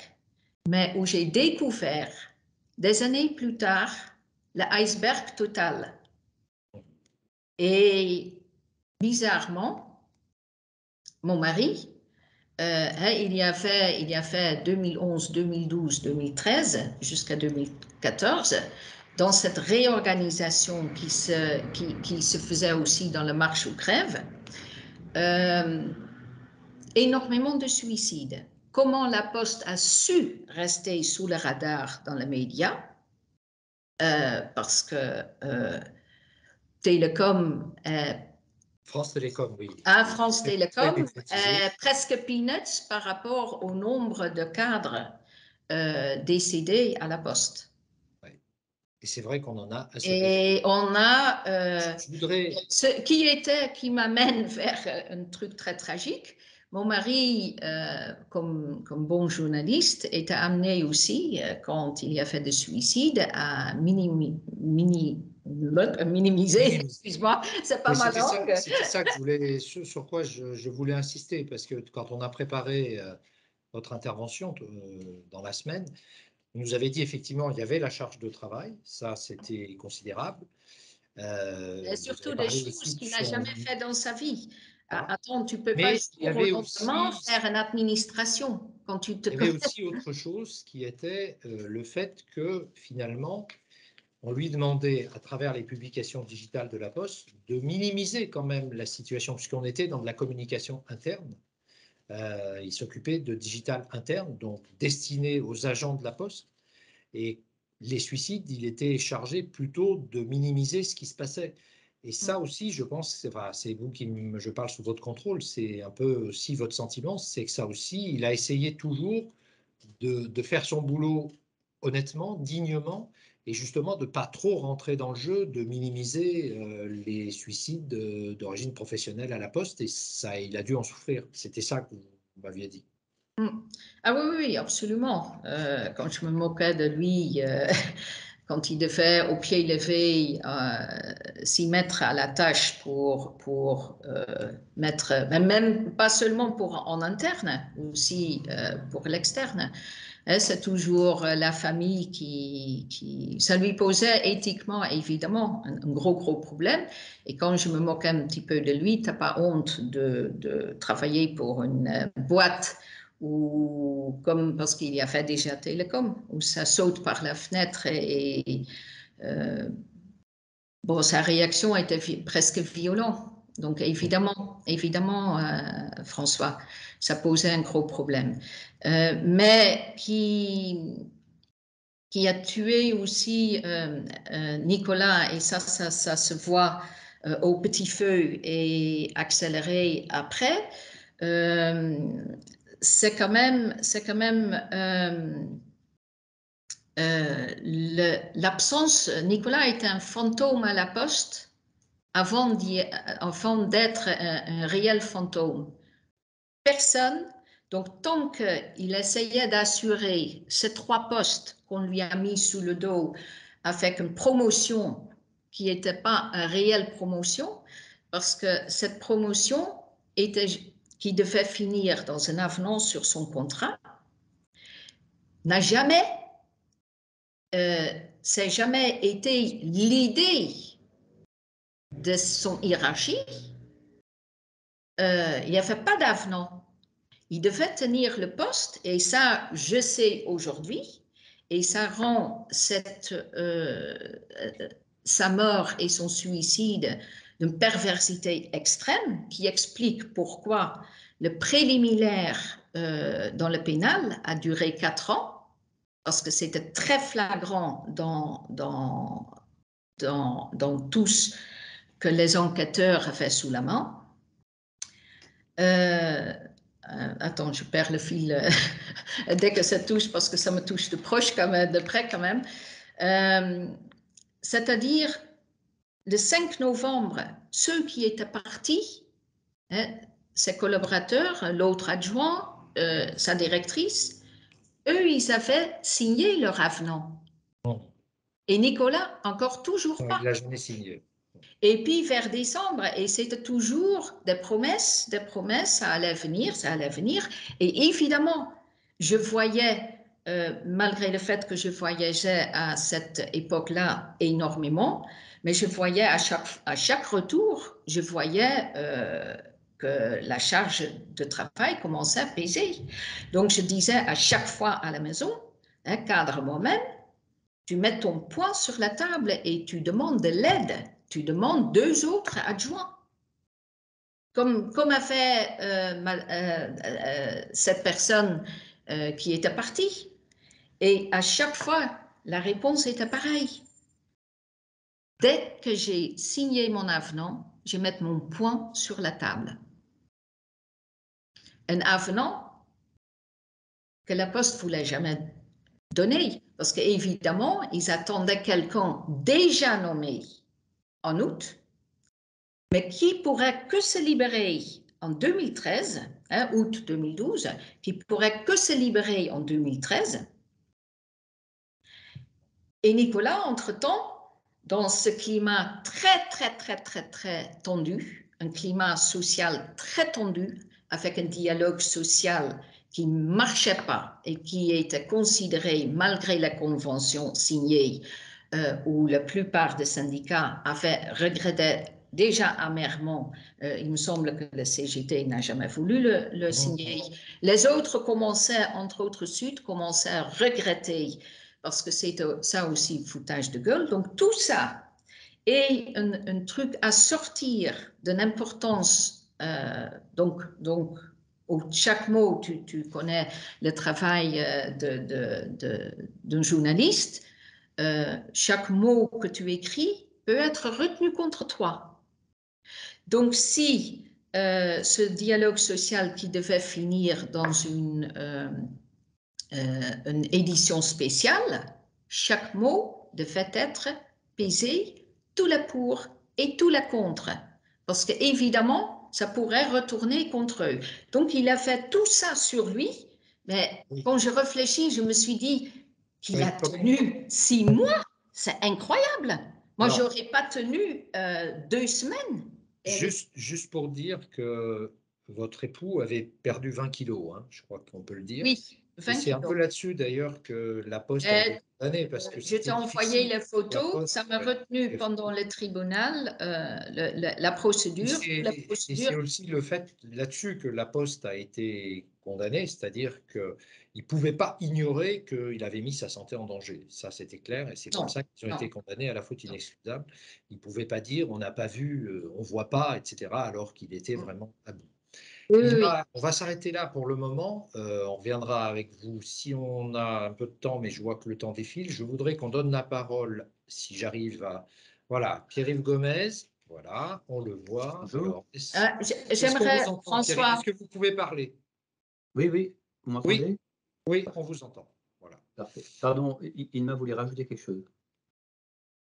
mais où j'ai découvert, des années plus tard, l'iceberg total. Et bizarrement, mon mari, il a fait 2011, 2012, 2013 jusqu'à 2014, dans cette réorganisation qui se faisait aussi dans le marche ou crève, énormément de suicides. Comment la Poste a su rester sous le radar dans les médias, parce que Télécom France Télécom, oui. À France Télécom, presque peanuts par rapport au nombre de cadres décédés à la Poste. Ouais. Et c'est vrai qu'on en a assez. Et on a je voudrais... ce qui m'amène vers un truc très tragique. Mon mari, comme bon journaliste, était amené aussi, quand il y a fait des suicides, à minimiser, excuse-moi, c'est pas ma langue. C'était ça que je voulais, sur quoi je voulais insister, parce que quand on a préparé votre intervention dans la semaine, vous nous avez dit effectivement il y avait la charge de travail, ça c'était considérable. Et surtout des choses qu'il n'a jamais fait dans sa vie. Voilà. Attends, tu peux pas faire une administration quand tu te. Il y avait aussi autre chose qui était le fait que finalement on lui demandait, à travers les publications digitales de la Poste, de minimiser quand même la situation, puisqu'on était dans de la communication interne. Il s'occupait de digital interne, donc destiné aux agents de la Poste. Et les suicides, il était chargé plutôt de minimiser ce qui se passait. Et ça aussi, je pense, c'est vous qui je parle sous votre contrôle, c'est un peu aussi votre sentiment, c'est que ça aussi, il a essayé toujours de faire son boulot honnêtement, dignement, et justement de ne pas trop rentrer dans le jeu, de minimiser les suicides d'origine professionnelle à la Poste, et ça, il a dû en souffrir. C'était ça que vous m'aviez dit. Ah oui, absolument. Quand je me moquais de lui, quand il devait au pied levé s'y mettre à la tâche pour mettre, même pas seulement pour en interne, aussi pour l'externe. C'est toujours la famille qui ça lui posait éthiquement, évidemment, un gros problème. Et quand je me moquais un petit peu de lui, t'as pas honte de travailler pour une boîte ou comme parce qu'il y a fait déjà Télécom, où ça saute par la fenêtre et bon, sa réaction était presque violente. Donc évidemment, François, ça posait un gros problème. Mais qui a tué aussi Nicolas, et ça se voit au petit feu et accéléré après. C'est quand même l'absence. Nicolas était un fantôme à la Poste avant d'être un réel fantôme. Personne, donc tant qu'il essayait d'assurer ces 3 postes qu'on lui a mis sous le dos avec une promotion qui n'était pas une réelle promotion, parce que cette promotion qui devait finir dans un avenant sur son contrat, c'est jamais été l'idée de son hiérarchie. Il n'y avait pas d'avenant. Il devait tenir le poste, et ça, je sais aujourd'hui, et ça rend sa mort et son suicide d'une perversité extrême qui explique pourquoi le préliminaire dans le pénal a duré 4 ans, parce que c'était très flagrant dans tout ce que les enquêteurs avaient sous la main. Attends, je perds le fil dès que ça touche, parce que ça me touche de proche, de près quand même. C'est-à-dire, le 5 novembre, ceux qui étaient partis, ses collaborateurs, l'autre adjoint, sa directrice, eux, ils avaient signé leur avenant. Et Nicolas, encore toujours pas. Il n'a jamais signé. Et puis vers décembre, et c'était toujours des promesses, ça allait venir. Et évidemment, je voyais, malgré le fait que je voyageais à cette époque-là énormément, mais je voyais à chaque retour, je voyais que la charge de travail commençait à peser. Donc je disais à chaque fois à la maison, cadre moi-même, tu mets ton poing sur la table et tu demandes de l'aide. Tu demandes 2 autres adjoints. Comme a fait cette personne qui était partie. Et à chaque fois, la réponse était pareille. Dès que j'ai signé mon avenant, je mets mon poing sur la table. Un avenant que la Poste ne voulait jamais donner, parce qu'évidemment, ils attendaient quelqu'un déjà nommé en août, mais qui pourrait que se libérer en 2013, août 2012, qui pourrait que se libérer en 2013. Et Nicolas, entre-temps, dans ce climat très tendu, un climat social très tendu, avec un dialogue social qui ne marchait pas et qui était considéré, malgré la convention signée, où la plupart des syndicats avaient regretté déjà amèrement, il me semble que le CGT n'a jamais voulu le signer. Les autres commençaient, entre autres Sud, commençaient à regretter, parce que c'est ça aussi foutage de gueule. Donc tout ça est un truc à sortir d'une importance, donc chaque mot, tu connais le travail d'un journaliste, chaque mot que tu écris peut être retenu contre toi. Donc si ce dialogue social qui devait finir dans une édition spéciale, chaque mot devait être pesé, tout le pour et tout le contre, parce qu'évidemment, ça pourrait retourner contre eux. Donc, il a fait tout ça sur lui, mais quand je réfléchis, je me suis dit qu'il a tenu 6 mois, c'est incroyable. Moi, je n'aurais pas tenu 2 semaines. Juste pour dire que votre époux avait perdu 20 kilos, hein, je crois qu'on peut le dire. Oui. C'est un peu là-dessus d'ailleurs que la Poste a été condamnée. Je t'ai envoyé les photos, ça m'a retenu pendant le tribunal, la procédure. Et c'est aussi le fait là-dessus que la Poste a été condamnée, c'est-à-dire qu'il ne pouvait pas ignorer qu'il avait mis sa santé en danger. Ça, c'était clair, et c'est comme ça qu'ils ont été condamnés à la faute inexcusable. Ils ne pouvaient pas dire on n'a pas vu, on ne voit pas, etc., alors qu'il était vraiment à bout. On va s'arrêter là pour le moment. On reviendra avec vous si on a un peu de temps, mais je vois que le temps défile. Je voudrais qu'on donne la parole, si j'arrive à... Voilà, Pierre-Yves Gomez. Voilà, on le voit. J'aimerais, François... Est-ce que vous pouvez parler? Oui. Vous m'entendez? Oui, on vous entend. Voilà. Parfait. Pardon, Ilma voulait rajouter quelque chose.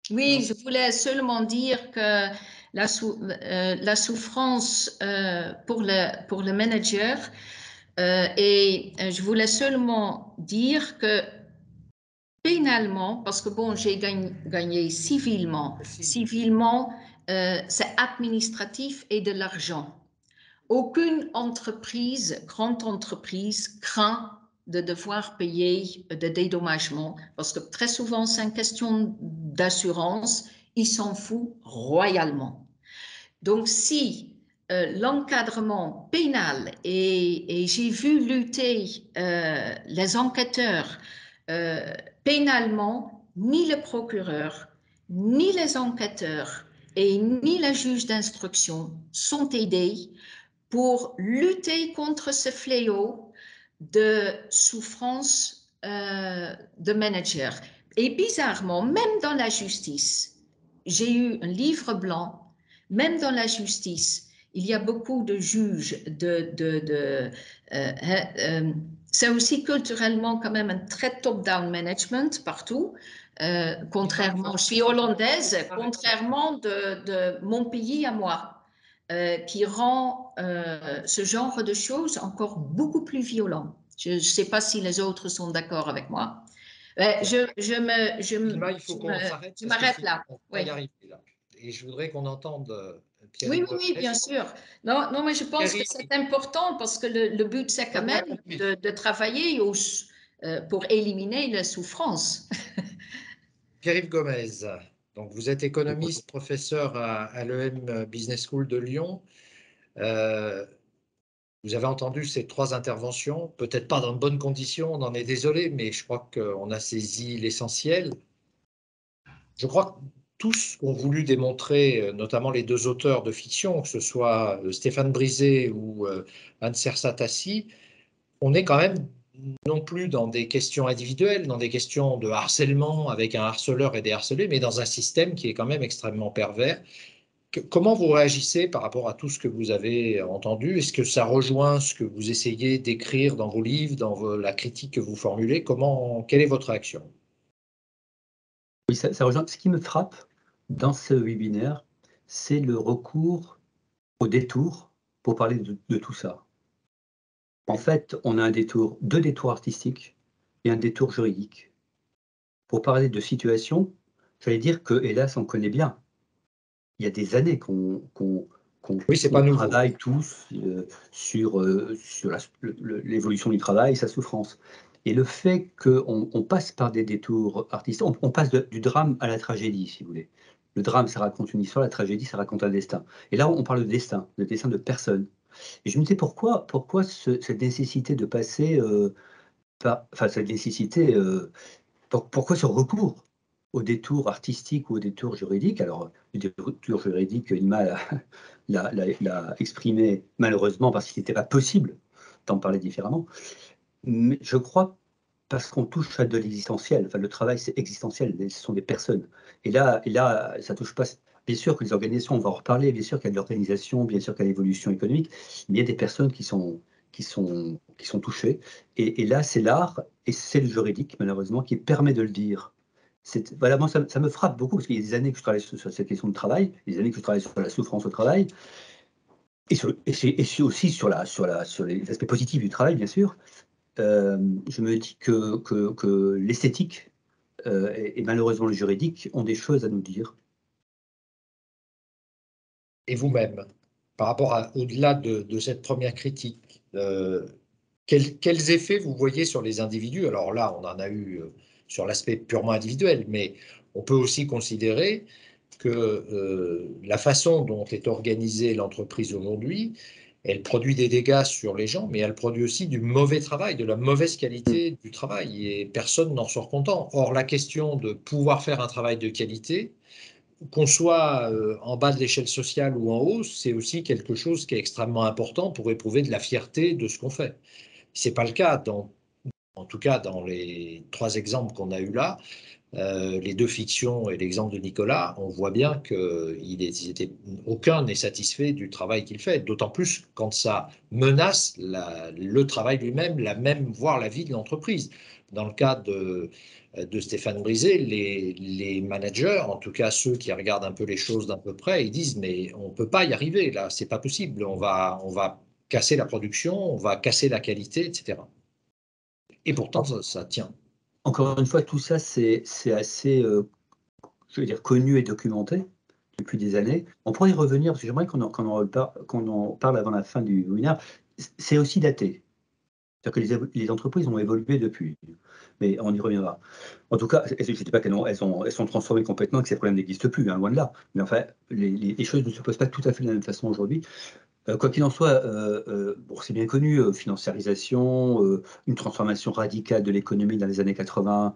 Oui, je voulais seulement dire que la souffrance pour le manager, et je voulais seulement dire que pénalement, parce que bon, j'ai gagné civilement, c'est administratif et de l'argent. Aucune entreprise, grande entreprise, craint de devoir payer des dédommagements, parce que très souvent, c'est une question d'assurance, ils s'en foutent royalement. Donc, si l'encadrement pénal, et j'ai vu lutter les enquêteurs pénalement, ni le procureur, ni les enquêteurs, et ni les juges d'instruction sont aidés pour lutter contre ce fléau de souffrance de manager. Et bizarrement, même dans la justice, j'ai eu un livre blanc, même dans la justice, il y a beaucoup de juges, c'est aussi culturellement quand même un très top-down management partout, contrairement, je suis hollandaise, contrairement de mon pays à moi, qui rend ce genre de choses encore beaucoup plus violent. Je ne sais pas si les autres sont d'accord avec moi. Il faut qu'on s'arrête. Je m'arrête là. On va y arriver là. Et je voudrais qu'on entende Pierre. Oui, bien sûr. Non, mais je pense que c'est important parce que le but, c'est quand même de travailler pour éliminer la souffrance. Pierre-Yves Gomez, donc vous êtes économiste, professeur à l'EM Business School de Lyon. Vous avez entendu ces 3 interventions, peut-être pas dans de bonnes conditions, on en est désolé, mais je crois qu'on a saisi l'essentiel. Je crois que tous ont voulu démontrer, notamment les 2 auteurs de fiction, que ce soit Stéphane Brisé ou Anser Satassi, on n'est quand même non plus dans des questions individuelles, dans des questions de harcèlement avec un harceleur et des harcelés, mais dans un système qui est quand même extrêmement pervers. Comment vous réagissez par rapport à tout ce que vous avez entendu? Est-ce que ça rejoint ce que vous essayez d'écrire dans vos livres, dans la critique que vous formulez? Quelle est votre réaction? Oui, ça rejoint. Ce qui me frappe dans ce webinaire, c'est le recours au détour pour parler de tout ça. En fait, on a 2 détours artistiques et un détour juridique. Pour parler de situation, j'allais dire que, hélas, on connaît bien. Il y a des années qu'on travaille tous sur l'évolution du travail, sa souffrance. Et le fait qu'on passe par des détours artistiques, on passe du drame à la tragédie, si vous voulez. Le drame, ça raconte une histoire, la tragédie, ça raconte un destin. Et là, on parle de destin de personnes. Et je me disais, pourquoi cette nécessité de passer pourquoi ce recours au détour artistique ou au détour juridique? Alors, le détour juridique, Inma l'a exprimé malheureusement parce qu'il n'était pas possible d'en parler différemment. Mais je crois parce qu'on touche à de l'existentiel. Enfin, le travail, c'est existentiel, ce sont des personnes. Et là, ça touche pas. Bien sûr que les organisations, on va en reparler, bien sûr qu'il y a de l'organisation, bien sûr qu'il y a l'évolution économique, mais il y a des personnes qui sont touchées. Et là, c'est l'art et c'est le juridique, malheureusement, qui permet de le dire. Voilà, moi, ça me frappe beaucoup, parce qu'il y a des années que je travaille sur cette question de travail, des années que je travaille sur la souffrance au travail, et aussi sur les aspects positifs du travail, bien sûr. Je me dis que l'esthétique et malheureusement le juridique ont des choses à nous dire. Et vous-même, par rapport au-delà de cette première critique, quels effets vous voyez sur les individus? Alors là, on en a eu sur l'aspect purement individuel, mais on peut aussi considérer que la façon dont est organisée l'entreprise aujourd'hui, elle produit des dégâts sur les gens, mais elle produit aussi du mauvais travail, de la mauvaise qualité du travail, et personne n'en sort content. Or, la question de pouvoir faire un travail de qualité, qu'on soit en bas de l'échelle sociale ou en haut, c'est aussi quelque chose qui est extrêmement important pour éprouver de la fierté de ce qu'on fait. Ce n'est pas le cas, en tout cas dans les 3 exemples qu'on a eus là, les 2 fictions et l'exemple de Nicolas, on voit bien qu'aucun n'est satisfait du travail qu'il fait, d'autant plus quand ça menace le travail lui-même, voire la vie de l'entreprise. Dans le cas de Stéphane Brisé, les managers, en tout cas ceux qui regardent un peu les choses d'un peu près, ils disent mais on ne peut pas y arriver là, c'est pas possible, on va casser la production, on va casser la qualité, etc. Et pourtant ça tient. Encore une fois, tout ça, c'est assez, je veux dire, connu et documenté depuis des années. On pourrait y revenir, parce que j'aimerais qu'on en parle avant la fin du webinaire. C'est aussi daté. C'est-à-dire que les entreprises ont évolué depuis, mais on y reviendra. En tout cas, je ne dis pas qu'elles sont transformées complètement, que ces problèmes n'existent plus, hein, loin de là. Mais enfin, les choses ne se posent pas tout à fait de la même façon aujourd'hui. Quoi qu'il en soit, c'est bien connu, financiarisation, une transformation radicale de l'économie dans les années 80,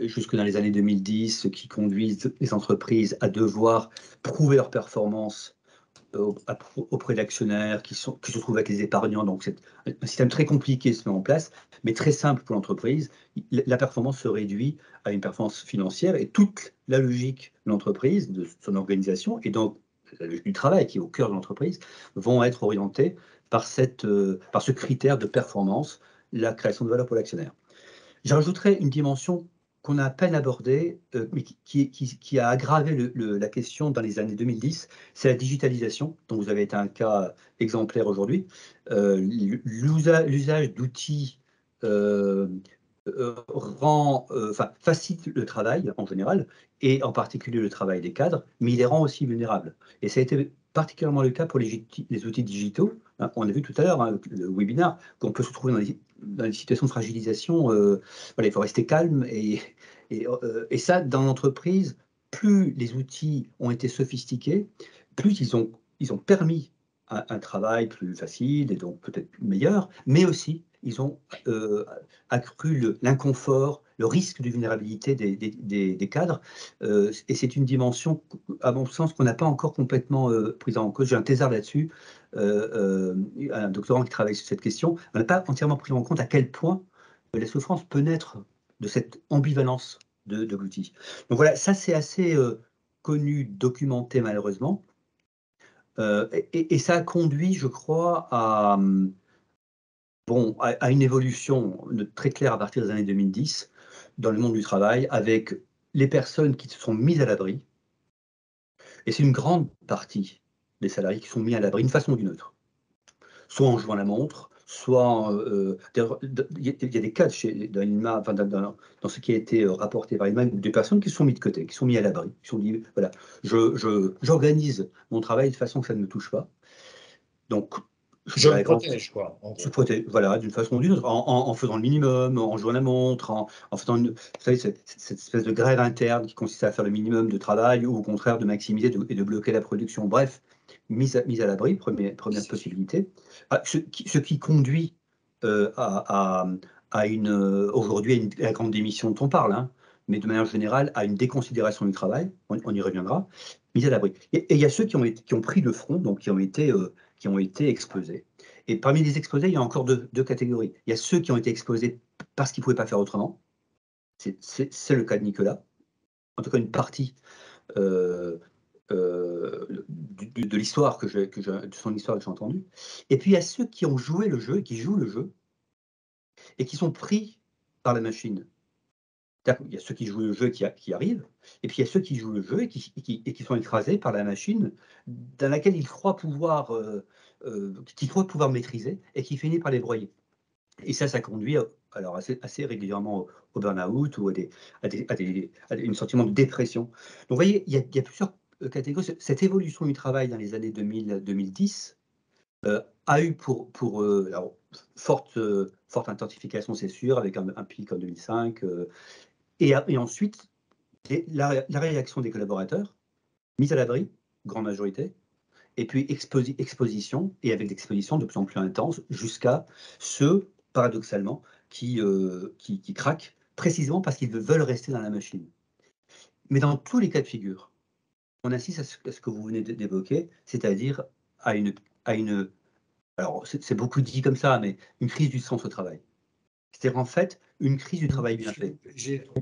jusque dans les années 2010, qui conduisent les entreprises à devoir prouver leur performance auprès d'actionnaires qui se trouvent avec les épargnants. Donc, c'est un système très compliqué se met en place, mais très simple pour l'entreprise. La performance se réduit à une performance financière et toute la logique de l'entreprise, de son organisation, et donc la logique du travail qui est au cœur de l'entreprise, vont être orientées par ce critère de performance, la création de valeur pour l'actionnaire. J'en rajouterai une dimension qu'on a à peine abordée, mais qui a aggravé la question dans les années 2010, c'est la digitalisation, dont vous avez été un cas exemplaire aujourd'hui. L'usage d'outils facilite le travail en général, et en particulier le travail des cadres, mais il les rend aussi vulnérables. Et ça a été particulièrement le cas pour les outils digitaux. On a vu tout à l'heure, le webinaire, qu'on peut se trouver dans des situations de fragilisation. Voilà, il faut rester calme. Et ça, dans l'entreprise, plus les outils ont été sophistiqués, plus ils ont permis un travail plus facile et donc peut-être meilleur, mais aussi ils ont accru l'inconfort, le risque de vulnérabilité des cadres. Et c'est une dimension, à mon sens, qu'on n'a pas encore complètement prise en cause. J'ai un thésard là-dessus, un doctorant qui travaille sur cette question. On n'a pas entièrement pris en compte à quel point la souffrance peut naître de cette ambivalence de l'outil. Donc voilà, ça c'est assez connu, documenté malheureusement. Et ça a conduit, je crois, à une évolution très claire à partir des années 2010 dans le monde du travail, avec les personnes qui se sont mises à l'abri. Et c'est une grande partie des salariés qui sont mis à l'abri d'une façon ou d'une autre. Soit en jouant la montre, soit il y a des cas dans ce qui a été rapporté par l'INMA, des personnes qui sont mises de côté, qui sont mis à l'abri, qui sont dit voilà, j'organise mon travail de façon que ça ne me touche pas. Donc, je me protège, quoi. Se protège, voilà, d'une façon ou d'une autre, en faisant le minimum, en jouant la montre, en faisant vous savez, cette espèce de grève interne qui consiste à faire le minimum de travail ou au contraire de maximiser et de bloquer la production. Bref, mise à l'abri, première possibilité. Ce qui conduit aujourd'hui à la grande démission dont on parle, hein, mais de manière générale à une déconsidération du travail, on y reviendra, mise à l'abri. Et il y a ceux qui ont pris le front, donc qui ont été exposés. Et parmi les exposés, il y a encore deux catégories. Il y a ceux qui ont été exposés parce qu'ils ne pouvaient pas faire autrement. C'est le cas de Nicolas. En tout cas, une partie de l'histoire de son histoire que j'ai entendue. Et puis, il y a ceux qui ont joué le jeu et qui jouent le jeu et qui sont pris par la machine. Il y a ceux qui jouent le jeu qui arrivent, et puis il y a ceux qui jouent le jeu et qui sont écrasés par la machine dans laquelle ils croient pouvoir maîtriser et qui finit par les broyer. Et ça conduit alors assez régulièrement au burn-out ou à un sentiment de dépression. Donc vous voyez, il y a plusieurs catégories. Cette évolution du travail dans les années 2010 a eu alors, forte intensification, c'est sûr, avec un pic en 2005. Et ensuite, la réaction des collaborateurs, mise à l'abri, grande majorité, et puis exposition, et avec l'exposition de plus en plus intense, jusqu'à ceux, paradoxalement, qui craquent, précisément parce qu'ils veulent rester dans la machine. Mais dans tous les cas de figure, on assiste à ce que vous venez d'évoquer, c'est-à-dire à une alors c'est beaucoup dit comme ça, mais une crise du sens au travail. C'est-à-dire en fait une crise du travail bien fait.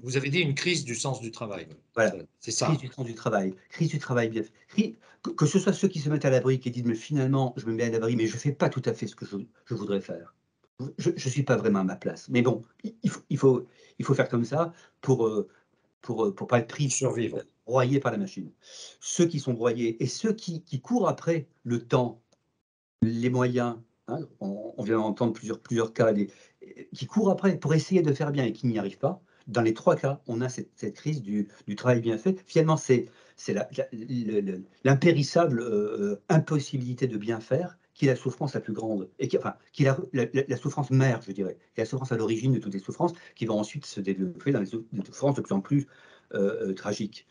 Vous avez dit une crise du sens du travail. Voilà, c'est ça. Crise du sens du travail, crise du travail bien fait. Que ce soit ceux qui se mettent à l'abri, qui disent mais finalement je me mets à l'abri, mais je ne fais pas tout à fait ce que je voudrais faire. Je ne suis pas vraiment à ma place. Mais bon, il faut faire comme ça pour pas être pris, survivre, broyé par la machine. Ceux qui sont broyés et ceux qui courent après le temps, les moyens, hein, on vient d'entendre plusieurs cas, qui courent après pour essayer de faire bien et qui n'y arrivent pas. Dans les trois cas, on a cette crise du travail bien fait. Finalement, c'est l'impérissable impossibilité de bien faire qui est la souffrance la plus grande, et qui est la souffrance mère, je dirais, qui est la souffrance à l'origine de toutes les souffrances, qui vont ensuite se développer dans des souffrances de plus en plus tragiques.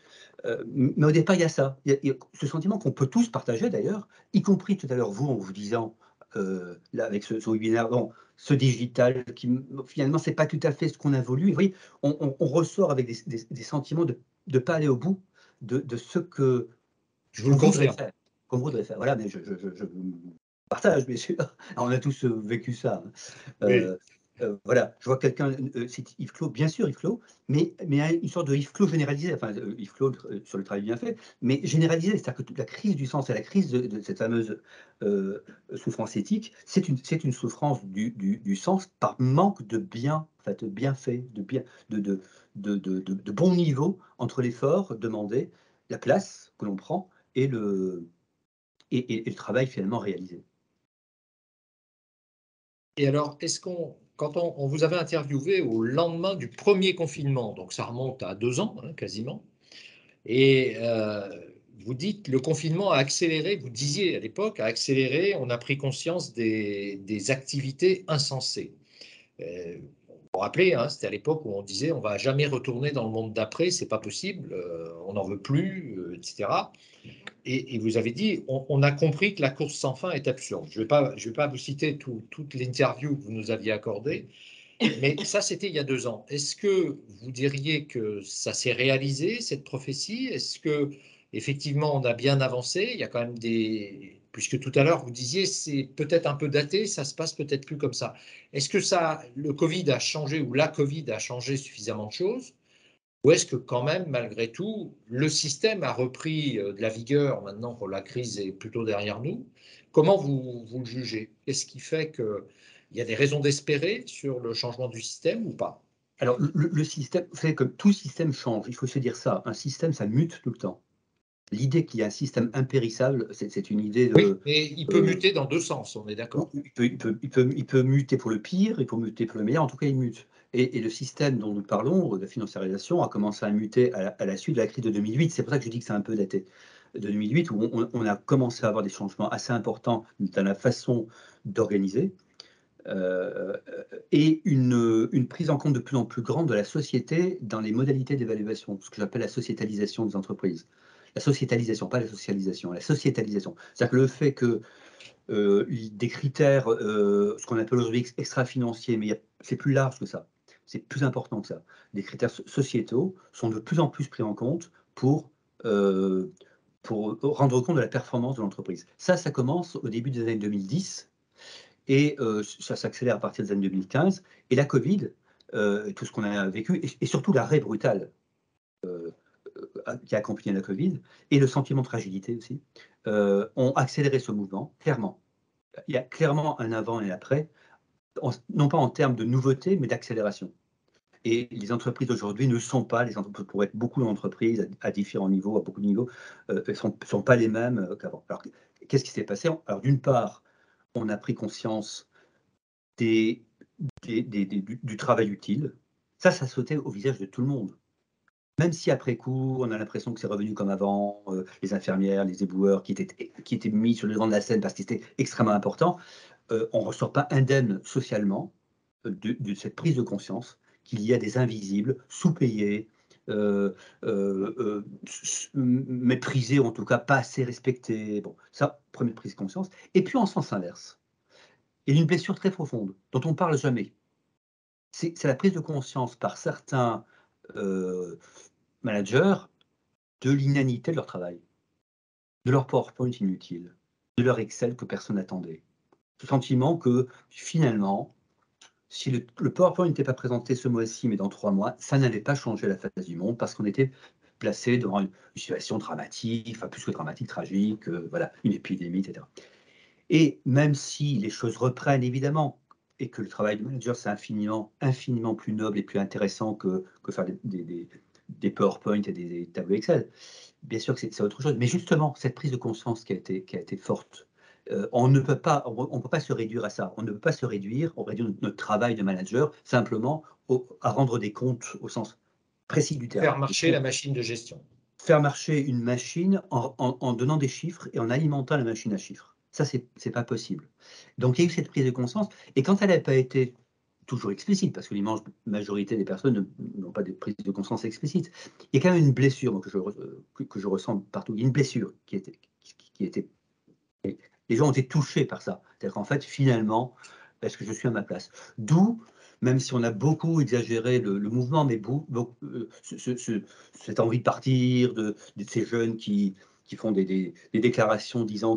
Mais au départ, il y a ça. Il y a ce sentiment qu'on peut tous partager d'ailleurs, y compris tout à l'heure vous, en vous disant, là, avec ce webinaire, bon, ce digital, qui finalement, c'est pas tout à fait ce qu'on a voulu. Vous voyez, on ressort avec des sentiments de ne pas aller au bout de ce que je vous le confirme. Faire. comme vous devez faire. Voilà, mais je partage, bien sûr. On a tous vécu ça. Oui. Voilà, je vois quelqu'un, c'est Yves Clos, bien sûr Yves Clos, mais une sorte de Yves Clos généralisé, enfin Yves Clos sur le travail bien fait, mais généralisé, c'est-à-dire que toute la crise du sens et la crise de cette fameuse souffrance éthique, c'est une souffrance du sens par manque de bien, en fait, bien fait, de bon niveau entre l'effort demandé, la place que l'on prend et le travail finalement réalisé. Et alors, quand on vous avait interviewé au lendemain du premier confinement, donc ça remonte à 2 ans, hein, quasiment, et vous dites le confinement a accéléré, vous disiez à l'époque, a accéléré, on a pris conscience des activités insensées. Vous vous rappelez, hein, c'était à l'époque où on disait on va jamais retourner dans le monde d'après, c'est pas possible, on n'en veut plus, etc. Et vous avez dit, on a compris que la course sans fin est absurde. Je vais pas vous citer toute l'interview que vous nous aviez accordée, mais ça, c'était il y a 2 ans. Est-ce que vous diriez que ça s'est réalisé, cette prophétie? Est-ce que effectivement on a bien avancé? Il y a quand même puisque tout à l'heure vous disiez, c'est peut-être un peu daté, ça se passe peut-être plus comme ça. Est-ce que le Covid a changé ou la Covid a changé suffisamment de choses? Ou est-ce que quand même, malgré tout, le système a repris de la vigueur maintenant que la crise est plutôt derrière nous? Comment vous le jugez? Qu'est-ce qui fait qu'il y a des raisons d'espérer sur le changement du système ou pas? Alors, le système, vous savez, comme tout système change, il faut se dire ça, un système, ça mute tout le temps. L'idée qu'il y a un système impérissable, c'est une idée Oui, de... mais il peut muter dans 2 sens, on est d'accord. il peut muter pour le pire, il peut muter pour le meilleur, en tout cas, il mute. Et le système dont nous parlons, de financiarisation, a commencé à muter à la suite de la crise de 2008. C'est pour ça que je dis que c'est un peu daté. De 2008, où on a commencé à avoir des changements assez importants dans la façon d'organiser. Et une prise en compte de plus en plus grande de la société dans les modalités d'évaluation, ce que j'appelle la sociétalisation des entreprises. La sociétalisation, pas la socialisation, la sociétalisation. C'est-à-dire que le fait que des critères, ce qu'on appelle aujourd'hui extra-financiers, mais c'est plus large que ça, c'est plus important que ça. Des critères sociétaux sont de plus en plus pris en compte pour rendre compte de la performance de l'entreprise. Ça commence au début des années 2010, et ça s'accélère à partir des années 2015. Et la Covid, tout ce qu'on a vécu, et surtout l'arrêt brutal qui a accompagné la Covid, et le sentiment de fragilité aussi, ont accéléré ce mouvement, clairement. Il y a clairement un avant et un après, non pas en termes de nouveauté, mais d'accélération. Et les entreprises aujourd'hui ne sont pas, les entreprises, pour être beaucoup d'entreprises à différents niveaux, à beaucoup de niveaux, ne sont pas les mêmes qu'avant. Alors, qu'est-ce qui s'est passé? Alors, d'une part, on a pris conscience du travail utile. Ça sautait au visage de tout le monde. Même si après coup, on a l'impression que c'est revenu comme avant, les infirmières, les éboueurs qui étaient mis sur le devant de la scène parce que c'était extrêmement important, on ne ressort pas indemne socialement de cette prise de conscience qu'il y a des invisibles, sous-payés, méprisés, ou en tout cas pas assez respectés. Bon, ça, première prise de conscience. Et puis en sens inverse, il y a une blessure très profonde dont on ne parle jamais. C'est la prise de conscience par certains managers de l'inanité de leur travail, de leur PowerPoint inutile, de leur Excel que personne n'attendait. Ce sentiment que finalement, si le PowerPoint n'était pas présenté ce mois-ci, mais dans 3 mois, ça n'allait pas changer la face du monde parce qu'on était placé devant une situation dramatique, enfin plus que dramatique, tragique, voilà, une épidémie, etc. Et même si les choses reprennent évidemment, et que le travail de manager, c'est infiniment, infiniment plus noble et plus intéressant que faire des PowerPoint et des tableaux Excel. Bien sûr que c'est autre chose. Mais justement, cette prise de conscience qui a été forte, on ne peut pas se réduire à ça. On ne peut pas se réduire, on réduit notre travail de manager simplement à rendre des comptes au sens précis du terme. Faire marcher la machine de gestion. Faire marcher une machine en donnant des chiffres et en alimentant la machine à chiffres. Ça, c'est pas possible. Donc, il y a eu cette prise de conscience. Et quand elle n'a pas été toujours explicite, parce que l'immense majorité des personnes n'ont pas de prise de conscience explicite, il y a quand même une blessure que je ressens partout. Il y a une blessure qui était... Les gens ont été touchés par ça. C'est-à-dire qu'en fait, finalement, est-ce que je suis à ma place? D'où, même si on a beaucoup exagéré le mouvement, mais cette envie de partir, de ces jeunes qui qui font des déclarations disant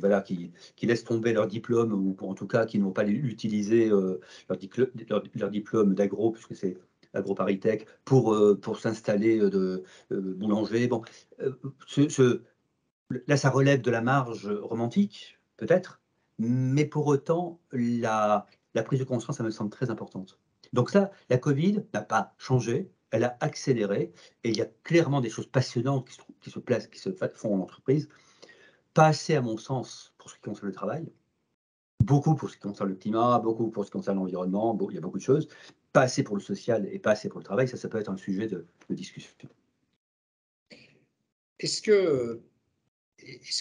voilà, qui laissent tomber leur diplôme, ou en tout cas qui ne vont pas l'utiliser, leur diplôme d'agro, puisque c'est AgroParisTech, pour s'installer de boulanger. Bon, là, ça relève de la marge romantique, peut-être, mais pour autant, la prise de conscience, ça me semble très importante. Donc ça, la Covid n'a pas changé, elle a accéléré, et il y a clairement des choses passionnantes qui se font en entreprise. Pas assez, à mon sens, pour ce qui concerne le travail, beaucoup pour ce qui concerne le climat, beaucoup pour ce qui concerne l'environnement, il y a beaucoup de choses, pas assez pour le social et pas assez pour le travail, ça peut être un sujet de discussion. Est-ce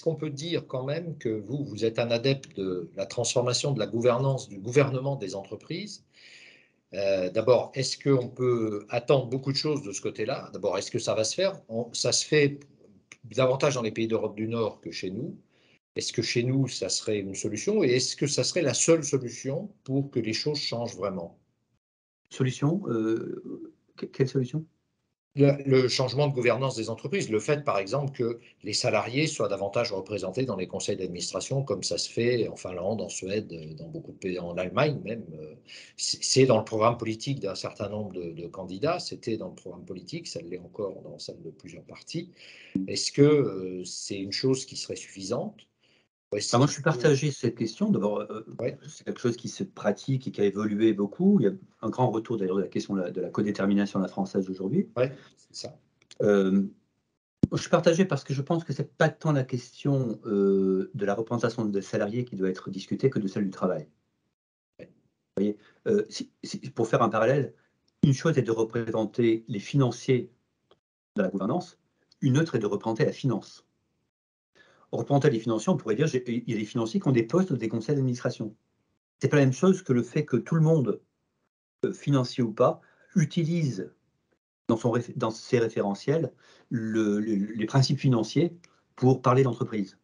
qu'on peut dire quand même que vous êtes un adepte de la transformation de la gouvernance du gouvernement des entreprises? D'abord, est-ce qu'on peut attendre beaucoup de choses de ce côté-là? D'abord, est-ce que ça va se faire? Ça se fait davantage dans les pays d'Europe du Nord que chez nous. Est-ce que chez nous, ça serait une solution? Et est-ce que ça serait la seule solution pour que les choses changent vraiment? Solution? Quelle solution? Le changement de gouvernance des entreprises, le fait, par exemple, que les salariés soient davantage représentés dans les conseils d'administration, comme ça se fait en Finlande, en Suède, dans beaucoup de pays, en Allemagne même. C'est dans le programme politique d'un certain nombre de candidats, c'était dans le programme politique, ça l'est encore dans celle de plusieurs partis. Est-ce que c'est une chose qui serait suffisante? Moi, je suis partagé sur cette question. D'abord, c'est quelque chose qui se pratique et qui a évolué beaucoup. Il y a un grand retour d'ailleurs de la question de la codétermination à la française aujourd'hui. Oui, c'est ça. Je suis partagé parce que je pense que ce n'est pas tant la question de la représentation des salariés qui doit être discutée que de celle du travail. Vous voyez, pour faire un parallèle, une chose est de représenter les financiers de la gouvernance, une autre est de représenter la finance. Représenter les financiers, on pourrait dire il y a des financiers qui ont des postes dans des conseils d'administration. C'est pas la même chose que le fait que tout le monde, financier ou pas, utilise dans ses référentiels les principes financiers pour parler d'entreprise.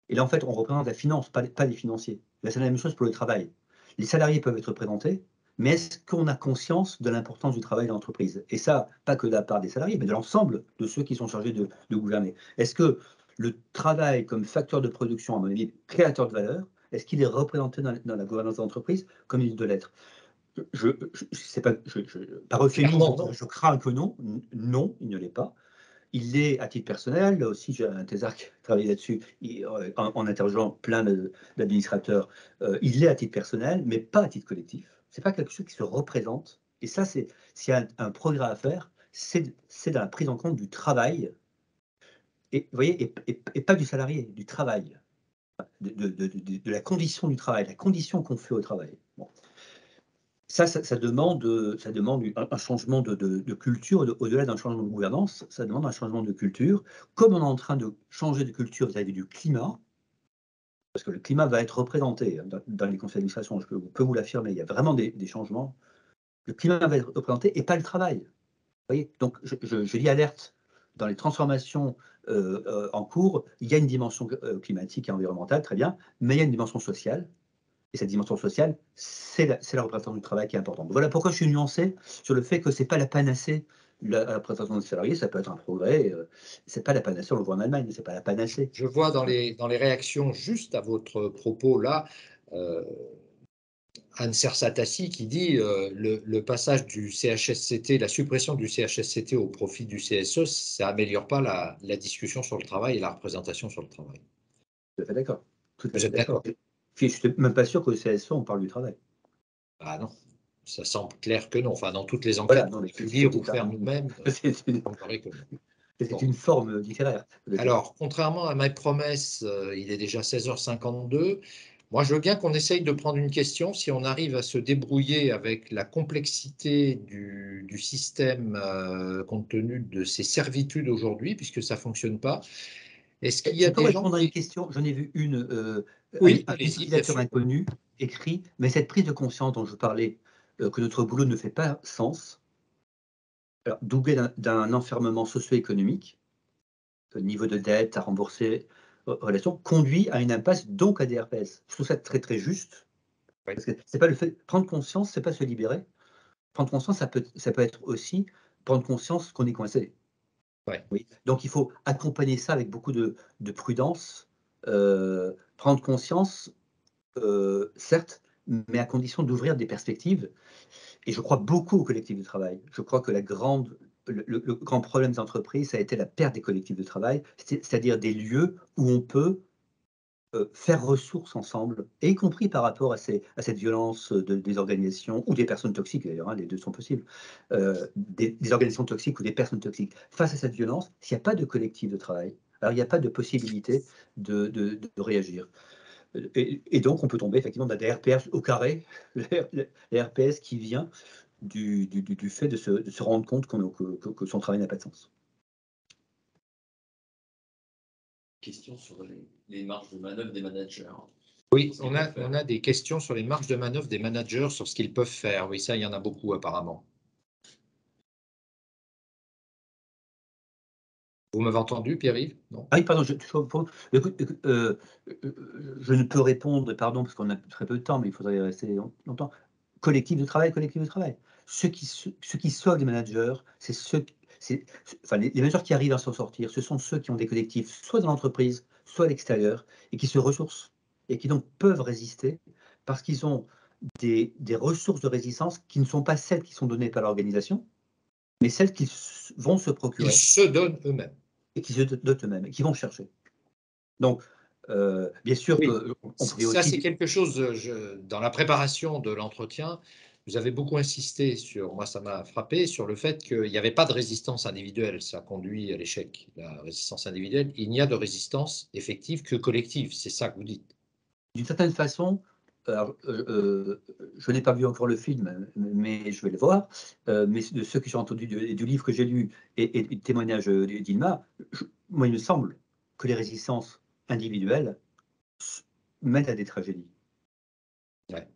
Et là, en fait, on représente la finance, pas les financiers. Là, c'est la même chose pour le travail. Les salariés peuvent être représentés, mais est-ce qu'on a conscience de l'importance du travail de l'entreprise? Et ça, pas que de la part des salariés, mais de l'ensemble de ceux qui sont chargés de gouverner. Est-ce que le travail comme facteur de production, à mon avis, créateur de valeur, est-ce qu'il est représenté dans la gouvernance d'entreprise comme il doit l'être? Par euphémisme, je crains que non. Non, il ne l'est pas. Il l'est à titre personnel. Là aussi, j'ai un thésard qui travaille là-dessus en interrogeant plein d'administrateurs. Il l'est à titre personnel, mais pas à titre collectif. Ce n'est pas quelque chose qui se représente. Et ça, s'il y a un progrès à faire, c'est dans la prise en compte du travail. Et, vous voyez, et pas du salarié, du travail, de la condition du travail, la condition qu'on fait au travail. Bon. Ça demande un changement de culture, au-delà d'un changement de gouvernance, ça demande un changement de culture. Comme on est en train de changer de culture vis-à-vis du climat, parce que le climat va être représenté dans les conseils d'administration, je peux vous l'affirmer, il y a vraiment des changements. Le climat va être représenté et pas le travail. Vous voyez, donc je dis alerte. Dans les transformations en cours, il y a une dimension climatique et environnementale, très bien, mais il y a une dimension sociale. Et cette dimension sociale, c'est la représentation du travail qui est importante. Voilà pourquoi je suis nuancé sur le fait que ce n'est pas la panacée, la représentation des salariés, ça peut être un progrès. Ce n'est pas la panacée, on le voit en Allemagne, mais ce n'est pas la panacée. Je vois dans les réactions juste à votre propos là, Anne Sersatassi qui dit le passage du CHSCT, la suppression du CHSCT au profit du CSE, ça n'améliore pas la discussion sur le travail et la représentation sur le travail. Tout à fait d'accord. Vous êtes d'accord? Je ne suis même pas sûr qu'au CSE, on parle du travail. Ah non, ça semble clair que non. Enfin, dans toutes les enquêtes qu'on a pu lire ou faire nous-mêmes, c'est une forme littéraire. Alors, contrairement à ma promesse, il est déjà 16h52. Moi, je veux bien qu'on essaye de prendre une question. Si on arrive à se débrouiller avec la complexité du système compte tenu de ses servitudes aujourd'hui, puisque ça ne fonctionne pas, est-ce qu'il y a je peux des gens répondre à une question? J'en ai vu une. Oui, un utilisateur inconnu écrit, mais cette prise de conscience dont je parlais, que notre boulot ne fait pas sens, alors, doublé d'un enfermement socio-économique, niveau de dette à rembourser, relation, conduit à une impasse, donc à des RPS. Je trouve ça très très juste. Oui. Parce que c'est pas le fait prendre conscience, c'est pas se libérer. Prendre conscience, ça peut être aussi prendre conscience qu'on est coincé. Ouais. Oui. Donc, il faut accompagner ça avec beaucoup de prudence, prendre conscience, certes, mais à condition d'ouvrir des perspectives. Et je crois beaucoup aux collectifs de travail. Je crois que le grand problème des entreprises, ça a été la perte des collectifs de travail, c'est-à-dire des lieux où on peut faire ressources ensemble, et y compris par rapport à cette violence des organisations ou des personnes toxiques, d'ailleurs, hein, les deux sont possibles, des organisations toxiques ou des personnes toxiques. Face à cette violence, s'il n'y a pas de collectif de travail, alors il n'y a pas de possibilité de réagir. Et donc, on peut tomber effectivement dans des RPS au carré, les RPS qui vient du fait de se rendre compte que son travail n'a pas de sens. Question sur les marges de manœuvre des managers. Oui, on a des questions sur les marges de manœuvre des managers, sur ce qu'ils peuvent faire. Oui, ça, il y en a beaucoup apparemment. Vous m'avez entendu, Pierre-Yves? Non. Ah oui, pardon, écoute, je ne peux répondre, pardon, parce qu'on a très peu de temps, mais il faudrait rester longtemps. Collectif de travail, collectif de travail. Ceux qui sauvent les managers, enfin, les managers qui arrivent à s'en sortir, ce sont ceux qui ont des collectifs, soit dans l'entreprise, soit à l'extérieur, et qui se ressourcent, et qui donc peuvent résister, parce qu'ils ont des ressources de résistance qui ne sont pas celles qui sont données par l'organisation, mais celles qu'ils vont se procurer. Ils se donnent eux-mêmes. Et qui se donnent eux-mêmes, et qui vont chercher. Donc, bien sûr Oui, qu'on pourrait ça, aussi... c'est quelque chose, dans la préparation de l'entretien, vous avez beaucoup insisté sur, moi ça m'a frappé, sur le fait qu'il n'y avait pas de résistance individuelle. Ça conduit à l'échec, la résistance individuelle. Il n'y a de résistance effective que collective. C'est ça que vous dites. D'une certaine façon, alors, je n'ai pas vu encore le film, mais je vais le voir, mais de ceux qui ont entendu du livre que j'ai lu et du témoignage d'Ilma, moi il me semble que les résistances individuelles mènent à des tragédies. Ouais.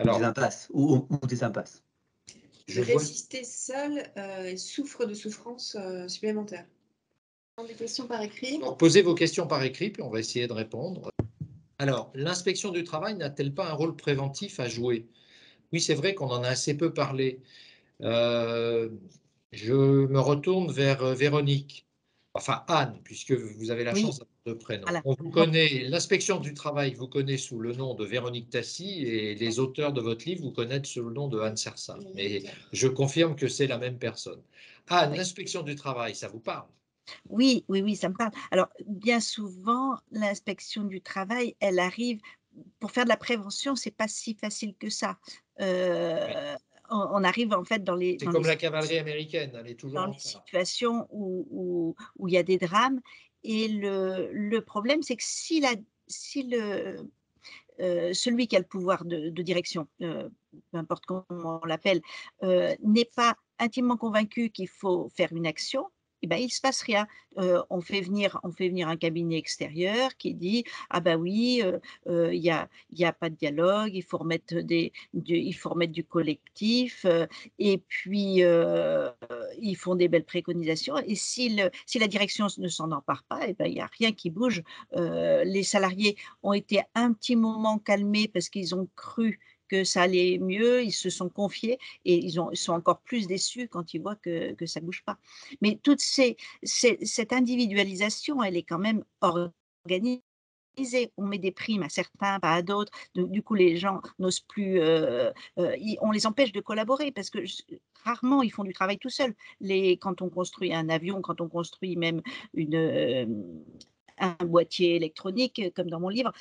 Alors, ou des impasses. Ou des impasses. De résister seul souffre de souffrances supplémentaires. Des questions par écrit. Donc, posez vos questions par écrit, puis on va essayer de répondre. Alors, l'inspection du travail n'a-t-elle pas un rôle préventif à jouer? Oui, c'est vrai qu'on en a assez peu parlé. Je me retourne vers Véronique, enfin Anne, puisque vous avez la Oui. chance d'avoir deux prénoms. Voilà. On vous connaît, l'inspection du travail vous connaît sous le nom de Véronique Tassi, et les auteurs de votre livre vous connaissent sous le nom de Anne Sersa. Mais je confirme que c'est la même personne. Anne, l'inspection du travail, ça vous parle? Oui, oui, oui, ça me parle. Alors, bien souvent, l'inspection du travail, elle arrive pour faire de la prévention, c'est pas si facile que ça. On arrive en fait C'est comme la cavalerie américaine, elle est toujours en retard. situations où il y a des drames, et le problème, c'est que si celui qui a le pouvoir de direction, peu importe comment on l'appelle, n'est pas intimement convaincu qu'il faut faire une action, eh ben, il ne se passe rien. On fait venir un cabinet extérieur qui dit: «Ah bah oui, il y a pas de dialogue, il faut remettre du collectif», et puis, ils font des belles préconisations, et si la direction ne s'en empare pas, eh ben, il y a rien qui bouge. Les salariés ont été un petit moment calmés parce qu'ils ont cru que ça allait mieux, ils se sont confiés, et ils sont encore plus déçus quand ils voient que ça ne bouge pas. Mais cette individualisation, elle est quand même organisée. On met des primes à certains, pas à d'autres. Du coup, les gens n'osent plus, on les empêche de collaborer parce que rarement ils font du travail tout seuls. Quand on construit un avion, quand on construit même un boîtier électronique, comme dans mon livre,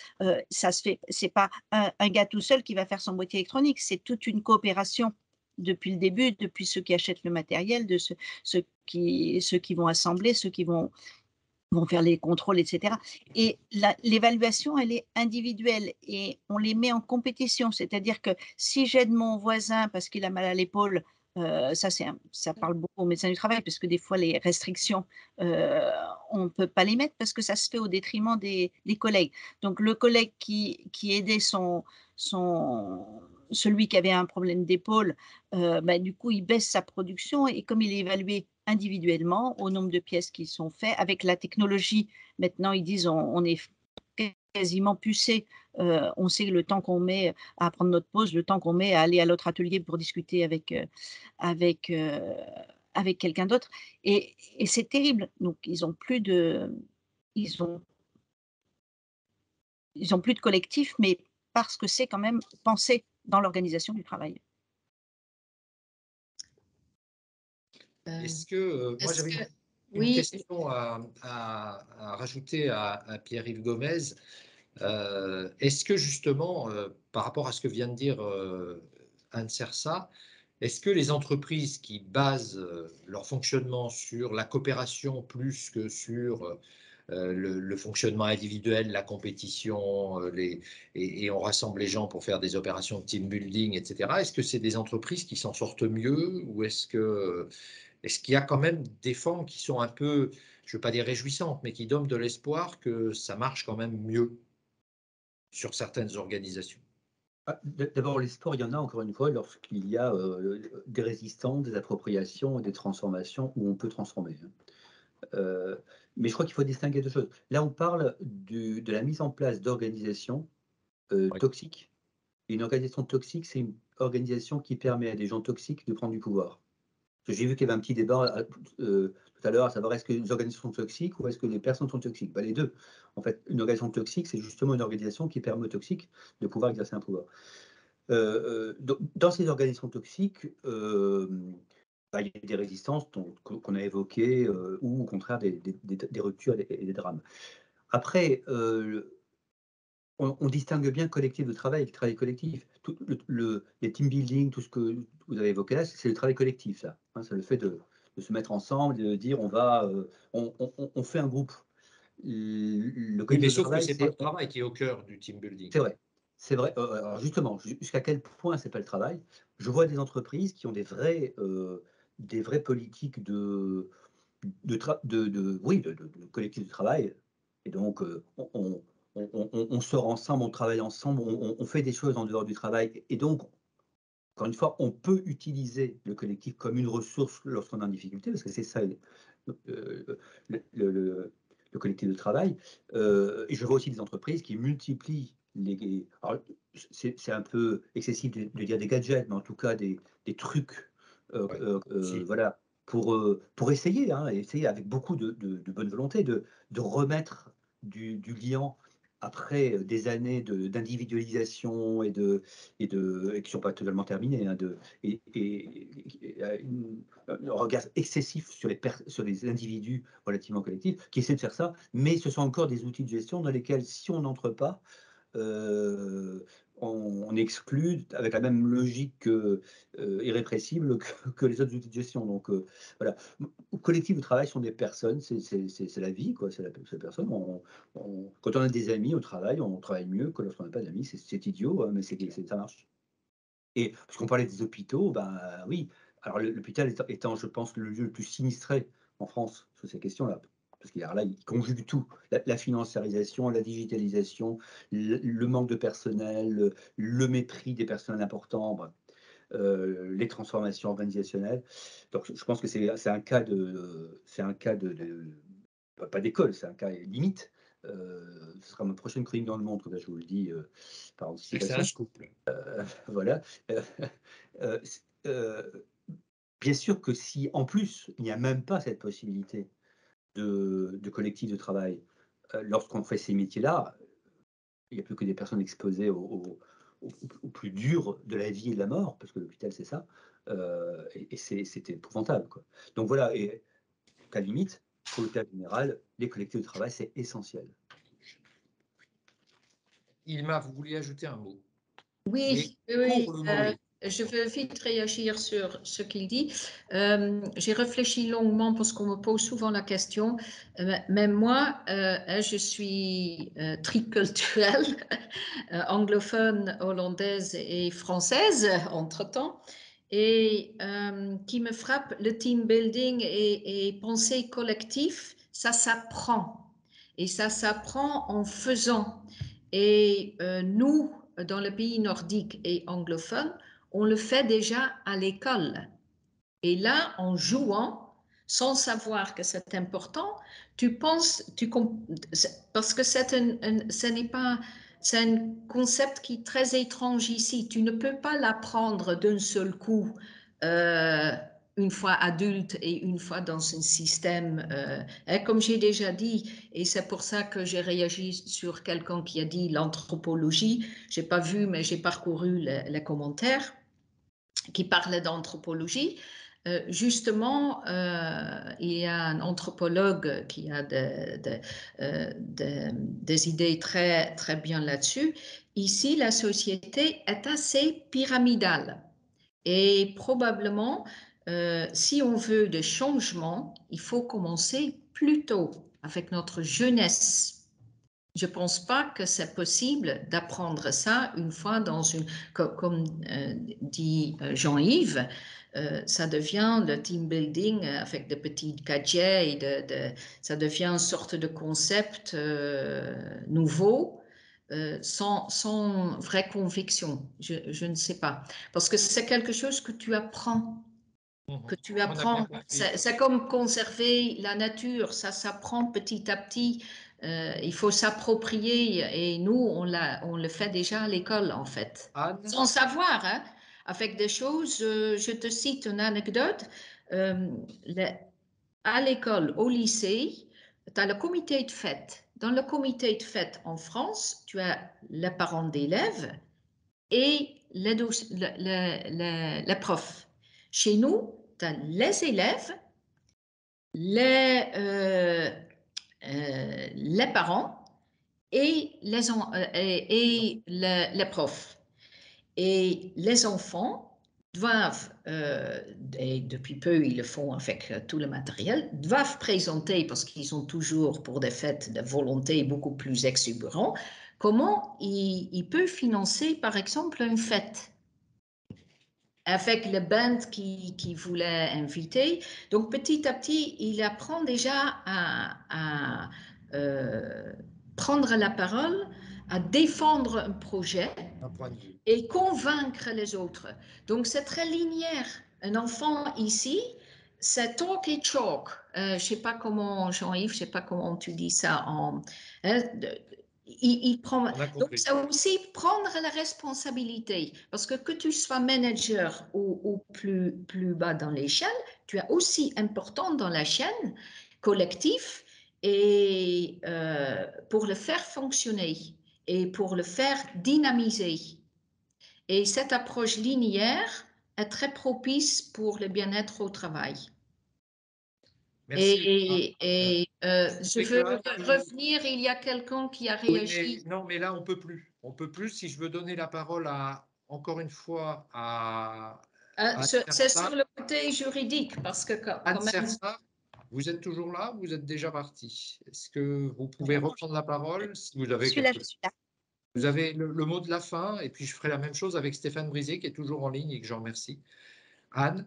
ça se fait. C'est pas un gars tout seul qui va faire son boîtier électronique, c'est toute une coopération depuis le début, depuis ceux qui achètent le matériel, de ceux qui vont assembler, ceux qui vont faire les contrôles, etc. Et l'évaluation, elle est individuelle et on les met en compétition. C'est-à-dire que si j'aide mon voisin parce qu'il a mal à l'épaule, ça parle beaucoup aux médecins du travail, parce que des fois, les restrictions, on ne peut pas les mettre parce que ça se fait au détriment des collègues. Donc, le collègue qui aidait celui qui avait un problème d'épaule, bah, du coup, il baisse sa production, et comme il est évalué individuellement au nombre de pièces qui sont faites, avec la technologie, maintenant ils disent on est quasiment pucé, on sait le temps qu'on met à prendre notre pause, le temps qu'on met à aller à l'autre atelier pour discuter avec avec quelqu'un d'autre. Et c'est terrible. Donc, ils ont plus de collectif, mais parce que c'est quand même pensé dans l'organisation du travail. Est-ce que, moi j'avais une Oui, question à rajouter à Pierre-Yves Gomez. Est-ce que justement, par rapport à ce que vient de dire Anne Sersa, est-ce que les entreprises qui basent leur fonctionnement sur la coopération plus que sur le fonctionnement individuel, la compétition, et on rassemble les gens pour faire des opérations de team building, etc., est-ce que c'est des entreprises qui s'en sortent mieux ou est-ce qu'il y a quand même des formes qui sont un peu, je ne veux pas dire réjouissantes, mais qui donnent de l'espoir que ça marche quand même mieux sur certaines organisations? D'abord, l'espoir, il y en a encore une fois lorsqu'il y a des résistances, des appropriations et des transformations où on peut transformer. Mais je crois qu'il faut distinguer deux choses. Là, on parle de la mise en place d'organisations Oui. toxiques. Et une organisation toxique, c'est une organisation qui permet à des gens toxiques de prendre du pouvoir. J'ai vu qu'il y avait un petit débat tout à l'heure, à savoir est-ce que les organisations sont toxiques ou est-ce que les personnes sont toxiques? Les deux. En fait, une organisation toxique, c'est justement une organisation qui permet aux toxiques de pouvoir exercer un pouvoir. Dans ces organisations toxiques, il y a des résistances qu'on a évoquées ou au contraire des ruptures et des drames. Après, on distingue bien collectif de travail et travail collectif. Tout les team building, tout ce que vous avez évoqué là, c'est le travail collectif, ça. Hein, c'est le fait de se mettre ensemble, de dire on fait un groupe. Le Oui, mais collectif de sauf que travail, c'est pas le travail qui est au cœur du team building. c'est vrai. C'est vrai. Alors justement, jusqu'à quel point c'est pas le travail? Je vois des entreprises qui ont des vraies politiques de collectif de travail. Et donc, on sort ensemble, on travaille ensemble, on fait des choses en dehors du travail. Et donc, encore une fois, on peut utiliser le collectif comme une ressource lorsqu'on est en difficulté, parce que c'est ça le collectif de travail. Et je vois aussi des entreprises qui multiplient alors, c'est un peu excessif de dire des gadgets, mais en tout cas des trucs, Ouais, si. voilà, pour essayer, hein, essayer avec beaucoup de bonne volonté de remettre du lien après des années d'individualisation et qui ne sont pas totalement terminées, hein, un regard excessif sur les individus relativement collectifs, qui essaient de faire ça, mais ce sont encore des outils de gestion dans lesquels, si on n'entre pas, on exclut avec la même logique irrépressible que les autres outils de gestion. Donc voilà, collectif de travail sont des personnes, c'est la vie, quoi. C'est la personne. Quand on a des amis au travail, on travaille mieux que lorsqu'on n'a pas d'amis. C'est idiot, hein, mais ça marche. Et parce qu'on parlait des hôpitaux, ben oui. Alors l'hôpital étant, je pense, le lieu le plus sinistré en France sur ces questions-là. Parce qu'il là, il conjugue tout. La financiarisation, la digitalisation, le manque de personnel, le mépris des personnels importants, bref, les transformations organisationnelles. Donc je pense que c'est un cas pas d'école, c'est un cas limite. Ce sera ma prochaine chronique dans Le Monde, comme ça je vous le dis par C'est un anticipation. scoop. Voilà. Euh, euh, bien sûr que si, en plus, il n'y a même pas cette possibilité de collectif de travail, lorsqu'on fait ces métiers-là, il n'y a plus que des personnes exposées au plus dur de la vie et de la mort, parce que l'hôpital, c'est ça, et c'est épouvantable, quoi. Donc voilà, et à la limite, pour le cas général, les collectifs de travail, c'est essentiel. Ilma, vous vouliez ajouter un mot? oui, Mais oui. pour le mollet. Je veux vite réagir sur ce qu'il dit. J'ai réfléchi longuement parce qu'on me pose souvent la question. Même moi, je suis triculturelle, anglophone, hollandaise et française entre-temps. Et qui me frappe, le team building et penser collectif, ça s'apprend. Et ça s'apprend en faisant. Et nous, dans le pays nordique et anglophone, on le fait déjà à l'école. Et là, en jouant, sans savoir que c'est important, tu penses, parce que ce n'est pas, c'est un concept qui est très étrange ici. Tu ne peux pas l'apprendre d'un seul coup une fois adulte et une fois dans un système, comme j'ai déjà dit, et c'est pour ça que j'ai réagi sur quelqu'un qui a dit l'anthropologie. J'ai pas vu, mais j'ai parcouru les commentaires qui parlaient d'anthropologie. Justement, il y a un anthropologue qui a des idées très, très bien là-dessus. Ici, la société est assez pyramidale. Et probablement, si on veut des changements, il faut commencer plus tôt avec notre jeunesse. Je ne pense pas que c'est possible d'apprendre ça une fois dans une, comme dit Jean-Yves, ça devient le team building avec des petits gadgets, ça devient une sorte de concept nouveau. Sans vraie conviction, je ne sais pas. Parce que c'est quelque chose que tu apprends. C'est comme conserver la nature, ça s'apprend petit à petit. Il faut s'approprier et nous, on le fait déjà à l'école en fait. Anne? Sans savoir, hein, avec des choses, je te cite une anecdote. À l'école, au lycée, tu as le comité de fête. Dans le comité de fête en France, tu as les parents d'élèves et les profs. Chez nous, tu as les élèves, les parents et les profs. Et les enfants doivent, et depuis peu ils le font avec tout le matériel, doivent présenter, parce qu'ils ont toujours pour des fêtes de volonté beaucoup plus exubérants, comment ils peuvent financer par exemple une fête avec le band qui voulait inviter. Donc petit à petit, il apprend déjà à prendre la parole, à défendre un projet et convaincre les autres. Donc c'est très linéaire. Un enfant ici, c'est talk et chalk. Je ne sais pas comment, Jean-Yves, je ne sais pas comment tu dis ça en... il prend, donc c'est aussi prendre la responsabilité, parce que tu sois manager ou plus bas dans l'échelle, tu es aussi important dans la chaîne collective et pour le faire fonctionner et pour le faire dynamiser. Et cette approche linéaire est très propice pour le bien-être au travail. Merci. Je veux revenir, il y a quelqu'un qui a réagi. Oui, non, mais là, on peut plus. On peut plus. Si je veux donner la parole encore une fois à c'est sur le côté juridique, parce que Anne Sersart, vous êtes toujours là? Vous êtes déjà parti. Est-ce que vous pouvez reprendre la parole si vous avez je suis là. Vous avez le mot de la fin, et puis je ferai la même chose avec Stéphane Brisé, qui est toujours en ligne et que j'en remercie. Anne?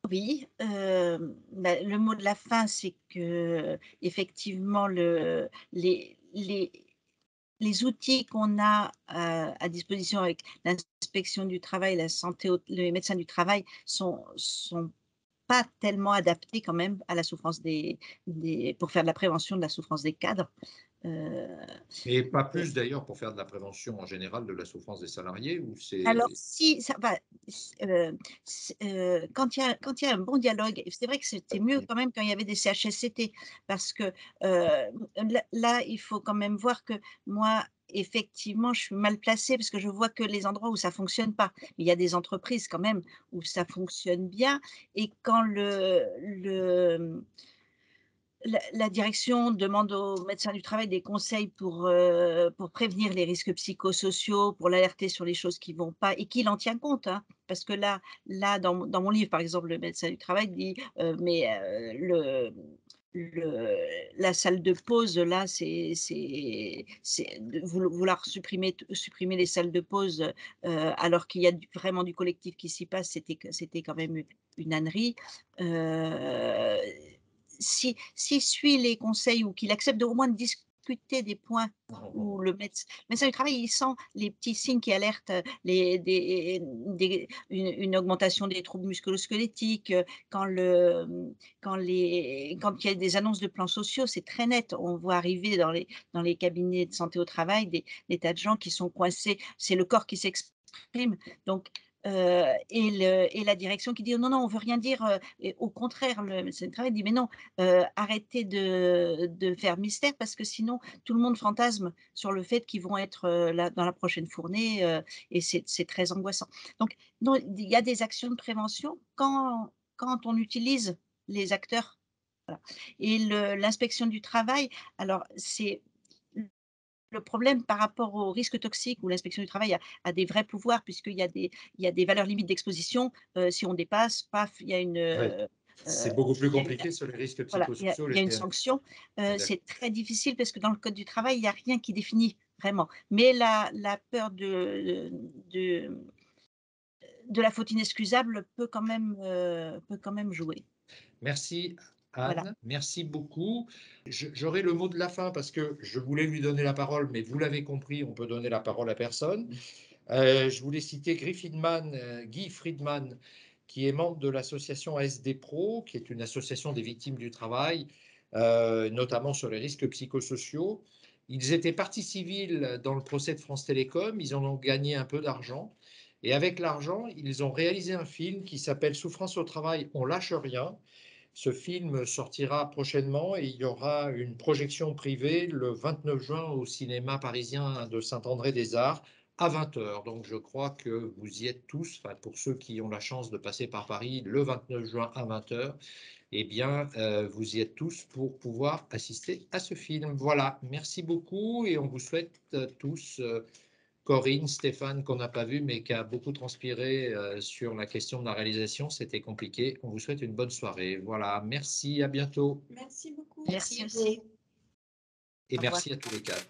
Oui, le mot de la fin, c'est que effectivement les outils qu'on a à disposition avec l'inspection du travail, la santé, les médecins du travail sont pas tellement adaptés quand même à la souffrance pour faire de la prévention de la souffrance des cadres. Et pas plus d'ailleurs pour faire de la prévention en général de la souffrance des salariés, ou c'est... Alors, si ça va, quand il y a un bon dialogue, c'est vrai que c'était mieux quand même quand il y avait des CHSCT, parce que là, il faut quand même voir que moi, effectivement, je suis mal placée parce que je vois que les endroits où ça fonctionne pas. Il y a des entreprises quand même où ça fonctionne bien, et quand la direction demande aux médecins du travail des conseils pour prévenir les risques psychosociaux, pour l'alerter sur les choses qui ne vont pas, et qu'il en tient compte, hein, parce que là dans mon livre, par exemple, le médecin du travail dit la salle de pause, là, c'est vouloir supprimer les salles de pause alors qu'il y a vraiment du collectif qui s'y passe, c'était quand même une ânerie. S'il suit les conseils, ou qu'il accepte au moins de discuter des points où le médecin du travail, il sent les petits signes qui alertent une augmentation des troubles musculo-squelettiques, quand il y a des annonces de plans sociaux, c'est très net. On voit arriver dans les cabinets de santé au travail des tas de gens qui sont coincés, c'est le corps qui s'exprime. Donc, et la direction qui dit: «Non, non, on veut rien dire», et au contraire, le médecin du travail dit: «Mais non, arrêtez de faire mystère parce que sinon tout le monde fantasme sur le fait qu'ils vont être, là dans la prochaine fournée, et c'est très angoissant». Donc non, il y a des actions de prévention quand on utilise les acteurs, voilà. Et l'inspection du travail, alors c'est le problème par rapport aux risques toxiques où l'inspection du travail a des vrais pouvoirs puisqu'il y a des valeurs limites d'exposition, si on dépasse, paf, il y a une, Ouais. C'est beaucoup plus il y a une compliqué sur les risques voilà, psychosociaux. il y a une sanction. C'est très difficile parce que dans le code du travail, il y a rien qui définit vraiment. Mais la peur de la faute inexcusable peut quand même jouer. Merci Voilà. Anne, merci beaucoup. J'aurai le mot de la fin parce que je voulais lui donner la parole, mais vous l'avez compris, on peut donner la parole à personne. Je voulais citer Guy Friedman, qui est membre de l'association ASD Pro, qui est une association des victimes du travail, notamment sur les risques psychosociaux. Ils étaient partie civile dans le procès de France Télécom, ils en ont gagné un peu d'argent. Et avec l'argent, ils ont réalisé un film qui s'appelle Souffrance au travail, on lâche rien. Ce film sortira prochainement et il y aura une projection privée le 29 juin au cinéma parisien de Saint-André-des-Arts à 20 h. Donc je crois que vous y êtes tous, enfin, pour ceux qui ont la chance de passer par Paris le 29 juin à 20 h, eh bien vous y êtes tous pour pouvoir assister à ce film. Voilà, merci beaucoup et on vous souhaite tous, Corinne, Stéphane, qu'on n'a pas vu, mais qui a beaucoup transpiré sur la question de la réalisation. C'était compliqué. On vous souhaite une bonne soirée. Voilà, merci, à bientôt. Merci beaucoup. Merci aussi. Et Au revoir. merci à tous les quatre.